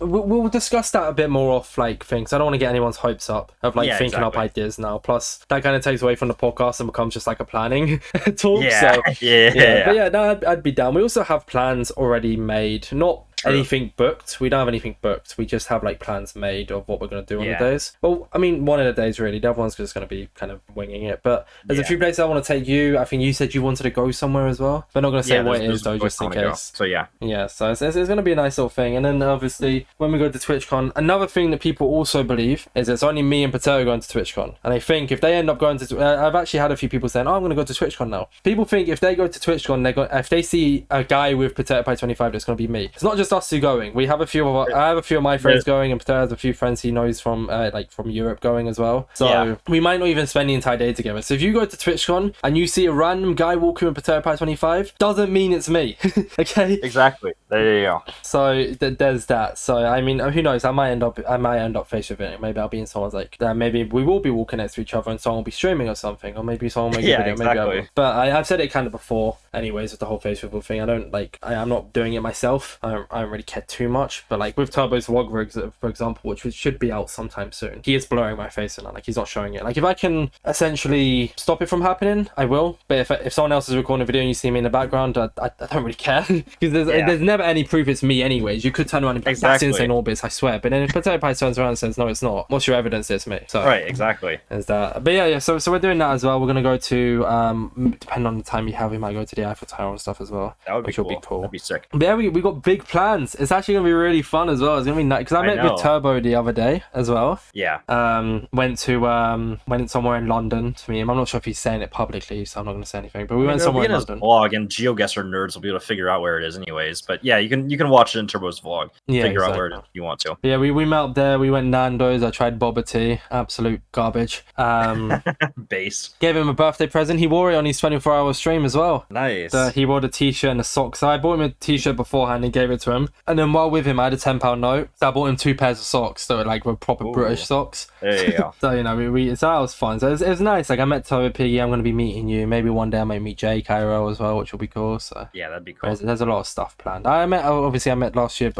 we'll discuss that a bit more off like things. I don't want to get anyone's hopes up of like thinking up ideas now. Plus, that kind of takes away from the podcast and becomes just like a planning talk. Yeah, So, yeah. But yeah, no, I'd be down. We also have plans already made, not anything booked. We don't have anything booked. We just have like plans made of what we're going to do on the days. Well, I mean, one of the days really. The other one's just going to be kind of winging it. But there's a few places I want to take you. I think you said you wanted to go somewhere as well. But I'm not going to say what it is though, just in case. So yeah. Yeah, so it's going to be a nice little thing. And then obviously when we go to TwitchCon, another thing that people also believe is it's only me and Potato going to TwitchCon. And I think if they end up going to, I've actually had a few people saying, "Oh, I'm going to go to TwitchCon now." People think if they go to TwitchCon, if they see a guy with Potato Pie 25, it's going to be me. It's not just us two going. We have I have a few of my friends going, and Potato has a few friends he knows from from Europe going as well. So we might not even spend the entire day together. So if you go to TwitchCon and you see a random guy walking with Potato Pie 25, doesn't mean it's me. Okay. Exactly. There you go. So there's that. So I mean, who knows? I might end up face revealing. Maybe I'll be in someone's like. Maybe we will be walking next to each other, and someone will be streaming or something, or maybe someone will make a video. Exactly. Maybe I will. But I've said it kind of before, anyways, with the whole face reveal thing. I don't like. I'm not doing it myself. I don't really care too much. But like with Turbo's vlog, for example, which should be out sometime soon, he is blurring my face and like he's not showing it. Like if I can essentially stop it from happening, I will. But if someone else is recording a video and you see me in the background, I don't really care because there's never any proof it's me anyways. You could turn around and be like, "That's Insane Orbits, I swear." But then if Potato Pie turns around and says, "No, it's not," what's your evidence it's me? So right, exactly. There's that. But yeah. So we're doing that as well. We're gonna go to depending on the time you have, we might go to the Eiffel Tower and stuff as well. That would be which will be cool. That'd be sick. But yeah, we got big plans. It's actually gonna be really fun as well. It's gonna be nice because I met with Turbo the other day as well. Yeah. Went somewhere in London to meet him. I'm not sure if he's saying it publicly, so I'm not gonna say anything. But we went somewhere in London. Vlog, and GeoGuessr nerds will be able to figure out where it is anyways. But yeah, you can watch it in Turbo's vlog. Yeah, figure out where it is if you want to. But yeah, we met up there. We went Nando's. I tried boba tea. Absolute garbage. Base. Gave him a birthday present. He wore it on his 24-hour stream as well. Nice. He wore the t-shirt and the socks. So I bought him a t-shirt beforehand and gave it to him. And then while with him, I had a £10 note. So I bought him 2 pairs of socks that were proper British socks. There you go. So so that was fun. So it was nice. Like I met Turbo Piggy. I'm going to be meeting you. Maybe one day I might meet Jay Cairo as well, which will be cool. So yeah, that'd be cool. There's a lot of stuff planned. I met last year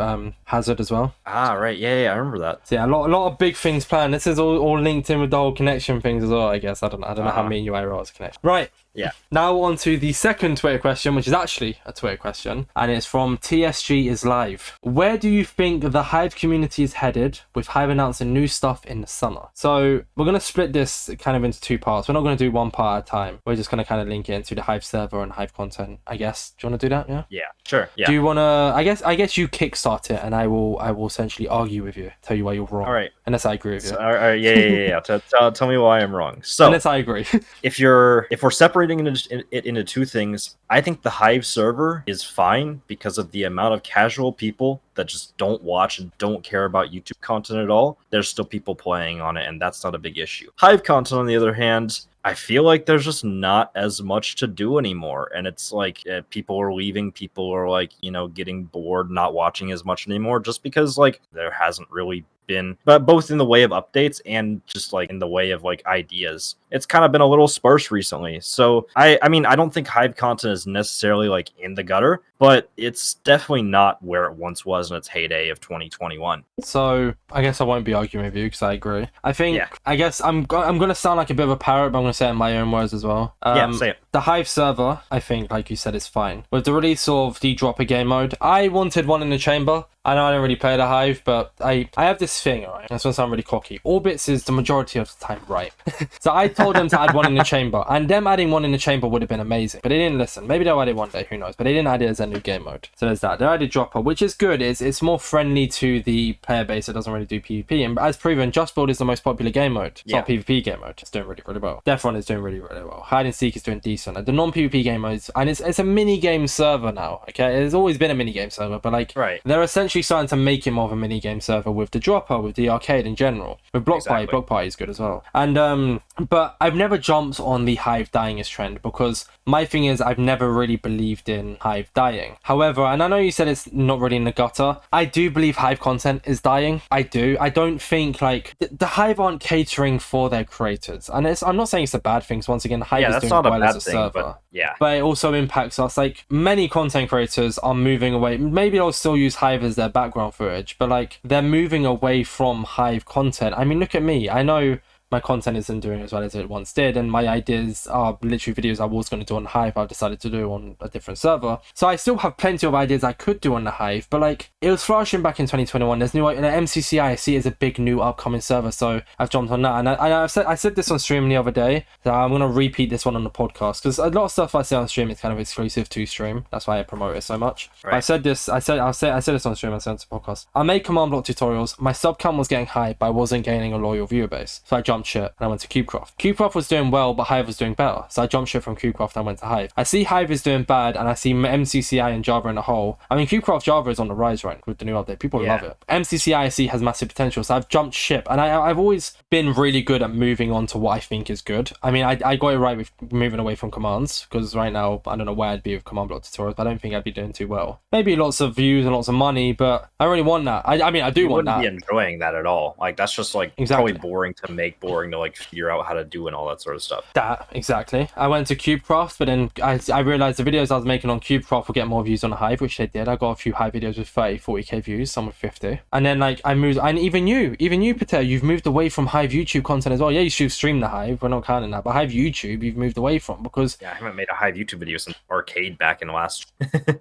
Hazard as well. Ah, right. Yeah, I remember that. So yeah, a lot of big things planned. This is all linked in with the whole connection things as well, I guess. I don't know how me and you are connected. Right. Yeah. Now on to the second Twitter question, which is actually a Twitter question, and it's from TSG is Live. Where do you think the Hive community is headed with Hive announcing new stuff in the summer? So we're going to split this kind of into 2 parts. We're not going to do one part at a time. We're just going to kind of link it into the Hive server and Hive content, I guess. Do you want to do that? Yeah? Yeah, sure. Yeah. Do you want to... I guess you kickstart it, and I will essentially argue with you, tell you why you're wrong. All right. Unless I agree with you. So, all right, yeah. Tell me why I'm wrong. So, unless I agree. if we're separating it into 2 things, I think the Hive server is fine because of the amount of casual people that just don't watch and don't care about YouTube content at all. There's still people playing on it, and that's not a big issue. Hive content, on the other hand, I feel like there's just not as much to do anymore, and it's like people are leaving, people are like, getting bored, not watching as much anymore, just because like there hasn't really been, but both in the way of updates and just like in the way of like ideas, it's kind of been a little sparse recently. So I mean, I don't think Hive content is necessarily like in the gutter, but it's definitely not where it once was in its heyday of 2021. So I guess I won't be arguing with you because I agree. I think Yeah. I guess I'm gonna sound like a bit of a parrot, but I'm gonna say it in my own words as well. Yeah, say it. The Hive server, I think, like you said, is fine. With the release of the dropper game mode, I wanted one in the chamber. I know I don't really play the Hive, but I have this thing, right? That's gonna sound really cocky. Orbits is the majority of the time right. So I told them to add one in the chamber, and them adding one in the chamber would have been amazing. But they didn't listen. Maybe they'll add it one day, who knows? But they didn't add it as a new game mode. So there's that. They added dropper, which is good. It's more friendly to the player base. It doesn't really do PvP. And as proven, Just Build is the most popular game mode. It's not a PvP game mode. It's doing really, really well. Death Run is doing really, really well. Hide and Seek is doing decent. Like, the non-PvP game modes, and it's a mini game server now. Okay, it's always been a mini game server, but like they're essentially starting to make it more of a mini game server with the dropper, with the arcade in general, with Block Party. Block Party is good as well. And but I've never jumped on the Hive dying as trend because my thing is I've never really believed in Hive dying. However, and I know you said it's not really in the gutter, I do believe Hive content is dying. I do. I don't think like the Hive aren't catering for their creators, and I'm not saying it's a bad thing. So once again, Hive is doing well as a server. But it also impacts us. Like many content creators are moving away. Maybe they'll still use Hive as their background footage, but like they're moving away from Hive content. I mean, look at me. I know my content isn't doing as well as it once did, and my ideas are literally videos I was going to do on Hive I've decided to do on a different server. So I still have plenty of ideas I could do on the Hive, but like it was flourishing back in 2021. There's new, and MCCI I see is a big new upcoming server, so I've jumped on that. And I said this on stream the other day, so I'm going to repeat this one on the podcast because a lot of stuff I say on stream is kind of exclusive to stream. That's why I promote it so much. I said this on stream, I said it on the podcast. I made command block tutorials. My sub count was getting high, but I wasn't gaining a loyal viewer base, so I jumped ship and I went to CubeCraft. CubeCraft was doing well, but Hive was doing better, so I jumped ship from CubeCraft and I went to Hive. I see Hive is doing bad, and I see MCCI and Java in a whole. I mean, CubeCraft Java is on the rise right with the new update. People love it. MCCI I see has massive potential, so I've jumped ship, and I've always been really good at moving on to what I think is good. I mean, I got it right with moving away from commands, because right now I don't know where I'd be with command block tutorials, but I don't think I'd be doing too well. Maybe lots of views and lots of money, but I really want that. I mean, I do want that. You wouldn't be enjoying that at all. Like that's just like probably boring to make, boring to like figure out how to do and all that sort of stuff. That exactly. I went to CubeCraft, but then I realized the videos I was making on CubeCraft would get more views on Hive, which they did. I got a few Hive videos with 30, 40k views, some with 50. And then like I moved, and even you, Patel, you've moved away from Hive YouTube content as well. Yeah, you should stream the Hive. We're not counting that, but Hive YouTube, you've moved away from because I haven't made a Hive YouTube video since Arcade back in the last.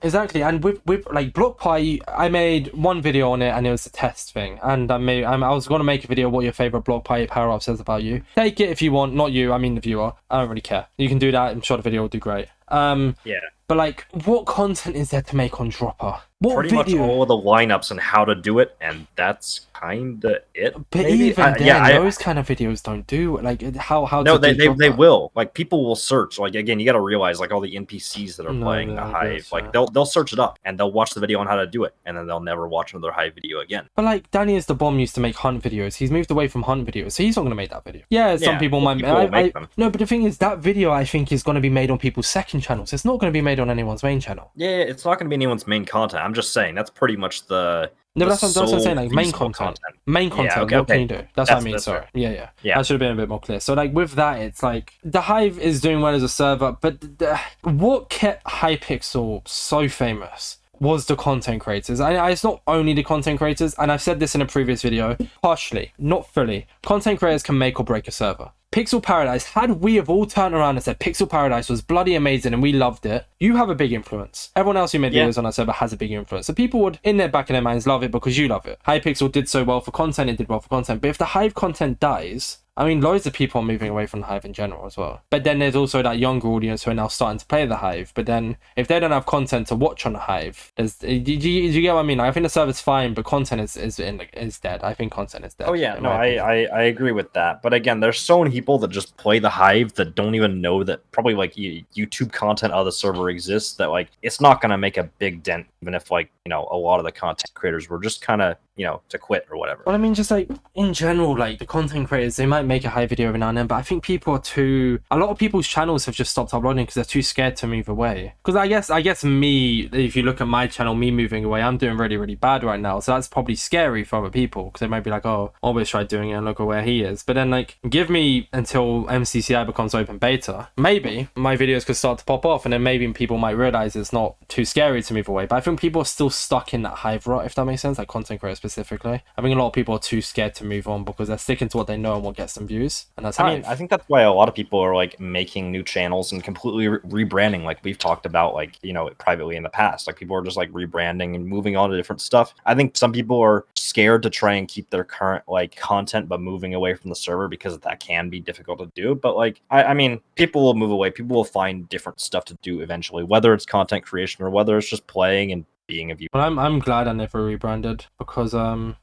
Exactly, and with like Block Party, I made one video on it, and it was a test thing. And I was going to make a video what your favorite Block Party power up says about you. Take it if you want, not you. I mean the viewer. I don't really care. You can do that. I'm sure the video will do great. But like, what content is there to make on Dropper? What Pretty much all of the lineups and how to do it, and that's kind of it. But maybe? Even then, those kind of videos don't do like how. No, they will. Like people will search. Like again, you got to realize like all the NPCs that are playing the Hive, like they'll search it up and they'll watch the video on how to do it, and then they'll never watch another Hive video again. But like Danny is the bomb used to make hunt videos. He's moved away from hunt videos, so he's not going to make that video. Yeah, some people might make them. No, but the thing is, that video I think is going to be made on people's second channels. It's not going to be made on anyone's main channel. Yeah, it's not going to be anyone's main content. I'm just saying that's pretty much the. No, but that's what I'm saying. Like main content. Main content. What can you do? That's what I mean. Sorry. Yeah. That should have been a bit more clear. So like with that, it's like the Hive is doing well as a server, but what kept Hypixel so famous was the content creators. And it's not only the content creators, and I've said this in a previous video, partially, not fully. Content creators can make or break a server. Pixel Paradise, had we have all turned around and said Pixel Paradise was bloody amazing and we loved it, you have a big influence. Everyone else who made videos on our server has a big influence. So people would, in their back of their minds, love it because you love it. Hypixel did so well for content, it did well for content. But if the Hive content dies, I mean, loads of people are moving away from the Hive in general as well. But then there's also that younger audience who are now starting to play the Hive. But then if they don't have content to watch on the Hive, do you get what I mean? I think the server's fine, but content is dead. I think content is dead. Oh yeah, no, I agree with that. But again, there's so many people that just play the Hive that don't even know that probably like YouTube content out of the server exists, that like it's not going to make a big dent even if like, you know, a lot of the content creators were just kind of, you know, to quit or whatever. Well, I mean, just like in general, like the content creators, they might make a Hive video every now and then, but I think people are too. A lot of people's channels have just stopped uploading because they're too scared to move away. Because I guess me, if you look at my channel, me moving away, I'm doing really, really bad right now. So that's probably scary for other people because they might be like, oh, always try doing it and look at where he is. But then like, give me until MCCI becomes open beta, maybe my videos could start to pop off, and then maybe people might realize it's not too scary to move away. But I think people are still stuck in that Hive rut, if that makes sense, like content creators specifically. I think a lot of people are too scared to move on because they're sticking to what they know and what gets them views, and that's I mean, I think that's why a lot of people are like making new channels and completely rebranding, like we've talked about, like, you know, privately in the past. Like people are just like rebranding and moving on to different stuff. I think some people are scared to try and keep their current like content, but moving away from the server because that can be difficult to do. But like, I mean, people will move away. People will find different stuff to do eventually, whether it's content creation or whether it's just playing and being a viewer. Well, I'm glad I never rebranded because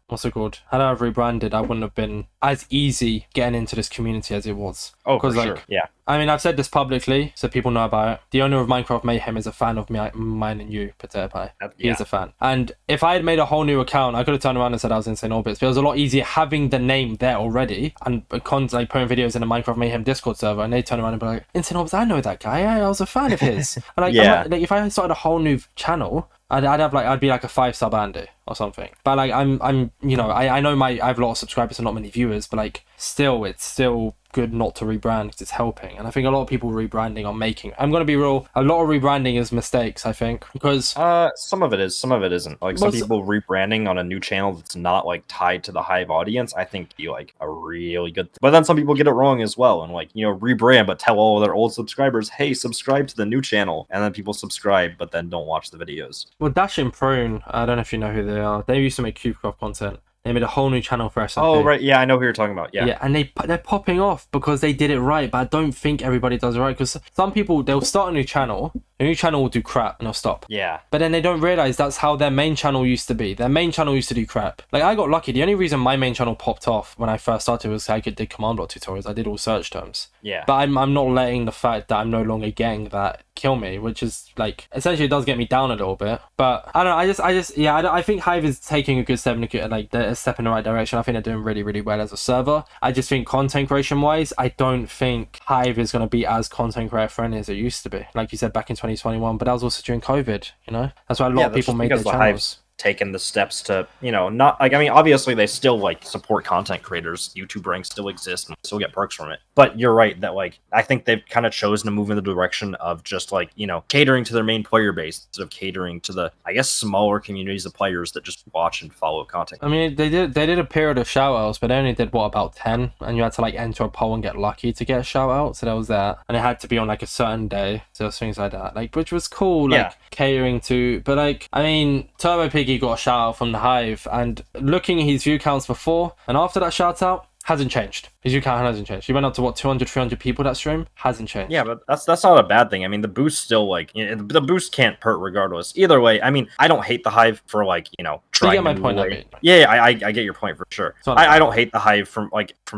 what's it called? Had I rebranded, I wouldn't have been as easy getting into this community as it was. Oh, for like, sure. Yeah. I mean, I've said this publicly, so people know about it. The owner of Minecraft Mayhem is a fan of mine and you, Potato Pie. He is a fan. And if I had made a whole new account, I could have turned around and said I was Insane Orbits. But it was a lot easier having the name there already and like putting videos in the Minecraft Mayhem Discord server, and they turn around and be like, Insane Orbits, I know that guy. I was a fan of his. And like, yeah. like, if I started a whole new channel, I'd be like a 5-sub Andy or something. But like I'm you know, I know I have a lot of subscribers and not many viewers, but like still it's still good not to rebrand because it's helping. And I think a lot of people rebranding are making, I'm gonna be real, a lot of rebranding is mistakes, I think, because some of it is, some of it isn't. Like some people rebranding on a new channel that's not like tied to the Hive audience, I think be like a really good but then some people get it wrong as well and like, you know, rebrand but tell all their old subscribers, hey, subscribe to the new channel, and then people subscribe but then don't watch the videos. Well, Dash and Prune, I don't know if you know who they are. They used to make CubeCraft content. They made a whole new channel for SMP. Oh, right. Yeah, I know who you're talking about. Yeah. Yeah, and they're popping off because they did it right, but I don't think everybody does it right because some people, they'll start a new channel, the new channel will do crap and they'll stop. Yeah. But then they don't realize that's how their main channel used to be. Their main channel used to do crap. Like, I got lucky. The only reason my main channel popped off when I first started was I did command block tutorials. I did all search terms. Yeah. But I'm not letting the fact that I'm no longer getting that kill me, which is like essentially it does get me down a little bit. But I don't know. I think Hive is taking a good step in a step in the right direction. I think they're doing really, really well as a server. I just think content creation wise, I don't think Hive is going to be as content creator friendly as it used to be. Like you said, back in 2021, but that was also during COVID. You know, that's why a lot of people made their channels. Taken the steps to, you know, not like, I mean, obviously they still like support content creators. YouTube ranks still exist and still get perks from it. But you're right that like, I think they've kind of chosen to move in the direction of just like, you know, catering to their main player base instead of catering to the, I guess, smaller communities of players that just watch and follow content. I mean, they did a period of shout outs, but they only did what, about 10, and you had to like enter a poll and get lucky to get a shout out. So that was that, and it had to be on like a certain day. So things like that, like, which was cool, like catering to. But like, I mean, Turbo Piggy got a shout out from the Hive, and looking at his view counts before and after that shout out hasn't changed. His view count hasn't changed. He went up to what, 200, 300 people that stream? Hasn't changed. Yeah, but that's not a bad thing. I mean, the boost still, like, you know, the boost can't hurt regardless. Either way, I mean, I don't hate the Hive for, like, you know, trying you get my point, I mean. Yeah, I get your point for sure. I don't hate the Hive from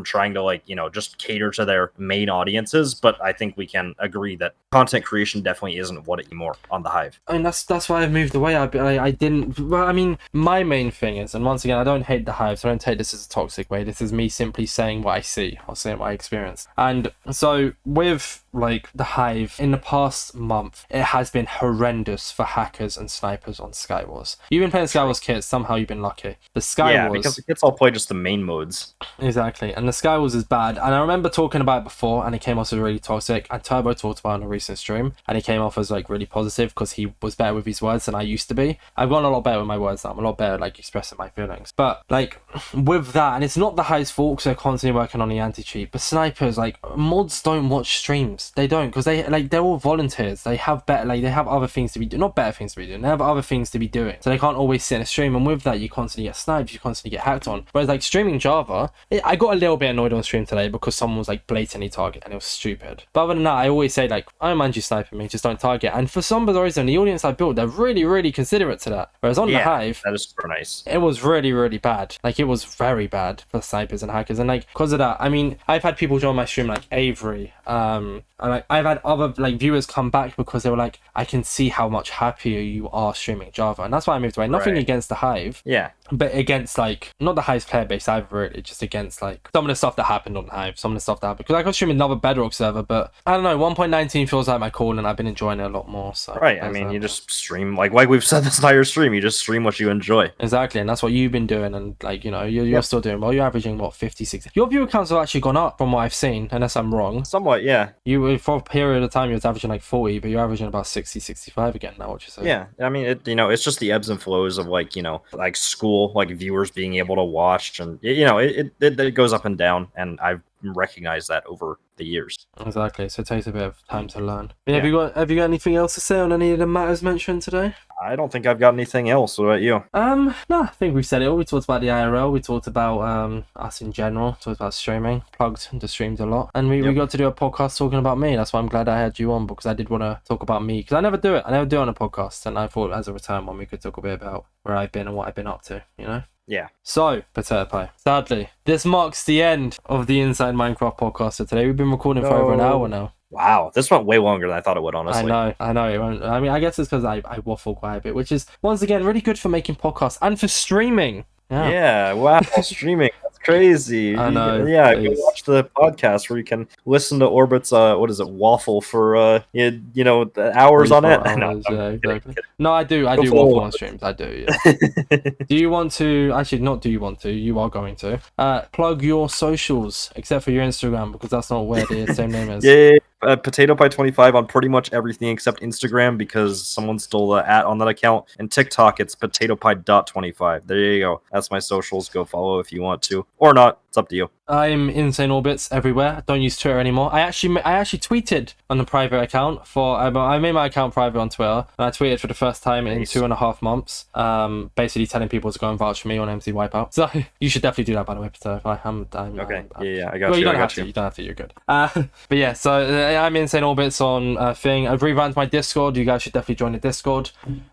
trying to, like, you know, just cater to their main audiences, but I think we can agree that content creation definitely isn't what it anymore on the Hive. I mean, that's why I've moved away. I didn't, well, I mean, my main thing is, and once again, I don't hate the Hive, so I don't take this as a toxic way. This is me simply saying what I see, or saying what I experience. And so with like the Hive in the past month, it has been horrendous for hackers and snipers on Skywars. You've been playing Skywars kits, somehow you've been lucky. The Skywars, yeah, because the kits all play just the main modes. Exactly, and the Skywars is bad. And I remember talking about it before, and it came off as really toxic. And Turbo talked about it on a recent stream, and it came off as like really positive because he was better with his words than I used to be. I've gotten a lot better with my words now. I'm a lot better like expressing my feelings. But like with that, and it's not the Hive's fault because they're constantly working on the anti-cheat. But snipers, like, mods don't watch streams. They don't, because they're all volunteers. They have other things to be doing. Not better things to be doing. They have other things to be doing. So they can't always sit in a stream. And with that, you constantly get sniped. You constantly get hacked on. Whereas like streaming Java, I got a little bit annoyed on stream today because someone was like blatantly targeted and it was stupid. But other than that, I always say like, I don't mind you sniping me, just don't target. And for some reason, the audience I built, they're really, really considerate to that. Whereas on the Hive, that is super nice. It was really, really bad. Like, it was very bad for snipers and hackers. And like, because of that, that. I mean, I've had people join my stream like Avery, and I've had other like viewers come back because they were like, I can see how much happier you are streaming Java, and that's why I moved away. Nothing against the Hive, Yeah. but against like not the Hive's player base either, really, just against like some of the stuff that happened on Hive, some of the stuff that happened. Because I could stream another Bedrock server, but I don't know, 1.19 feels like my call, and I've been enjoying it a lot more. So Right. I mean, you just stream like we've said this entire stream. You just stream what you enjoy. exactly, and that's what you've been doing, and like, you know, you're still doing well. You're averaging what, 50, 60. Your viewer counts have actually gone up from what I've seen, unless I'm wrong. Somewhat, yeah. You, for a period of time, you was averaging like 40, but you're averaging about 60, 65 again now, which is Yeah, I mean, it's just the ebbs and flows of like, like school, like viewers being able to watch, and it goes up and down, and I've recognized that over the years. Exactly. So it takes a bit of time to learn. Yeah. Have you got anything else to say on any of the matters mentioned today? I don't think I've got anything else. What about you? No, I think we've said it all. We talked about the IRL, we talked about us in general, talked about streaming, plugged the streams a lot, and we got to do a podcast talking about me. That's why I'm glad I had you on, because I did want to talk about me, because I never do it. I never do it on a podcast, and I thought as a return one we could talk a bit about where I've been and what I've been up to, you know? Yeah. So, Potato Pie, sadly, this marks the end of the Inside Minecraft podcast for today. We've been recording for over an hour now. Wow, this went way longer than I thought it would, honestly. I know. It won't, I mean, I guess it's because I waffle quite a bit, which is, once again, really good for making podcasts and for streaming. Yeah, wow, streaming. That's crazy. I know. Yeah, go watch the podcast where you can listen to Orbit's, waffle for, the hours on it. Hours, yeah, exactly. No, I do waffle on streams. I do, yeah. Do you want to, actually, not do you want to, you are going to, plug your socials, except for your Instagram, because that's not where the same name is. Yeah. Potato Pie 25 on pretty much everything except Instagram, because someone stole the @ on that account, and TikTok it's potatopie.25. There you go. That's my socials. Go follow if you want to, or not. It's up to you. I'm Insane Orbits everywhere. I don't use Twitter anymore. I actually tweeted on a private account for. I made my account private on Twitter, and I tweeted for the first time in 2.5 months. Basically telling people to go and vouch for me on MC Wipeout. So you should definitely do that, by the way, Potato Pie. Okay. Yeah, I got well, you. You don't have to. You don't have to. You're good. But yeah, so I'm Insane Orbits on thing. I've revamped my Discord. You guys should definitely join the Discord.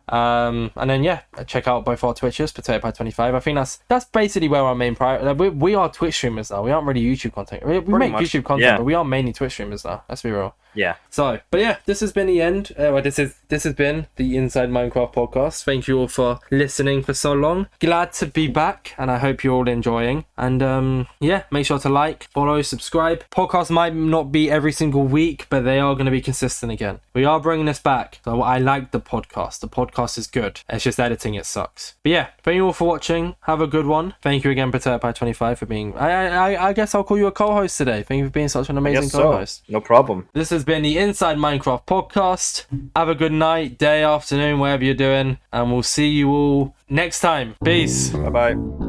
And then yeah, check out both our Twitches, Potato Pie 25. I think that's basically where our main priority. We are Twitch streamers now. We aren't really YouTube content. We make YouTube content, but we are mainly Twitch streamers now. Let's be real. Yeah. So, but yeah, this has been the end. This has been the Inside Minecraft podcast. Thank you all for listening for so long. Glad to be back, and I hope you're all enjoying. And yeah, make sure to like, follow, subscribe. Podcasts might not be every single week, but they are going to be consistent again. We are bringing this back. So I like the podcast. The podcast is good. It's just editing, it sucks. But yeah, thank you all for watching. Have a good one. Thank you again, Potato Pie 25, for being. I guess I'll call you a co-host today. Thank you for being such an amazing co-host. No problem. This has been the Inside Minecraft podcast. Have a good night, day, afternoon, wherever you're doing, and we'll see you all next time. Peace. Bye-bye.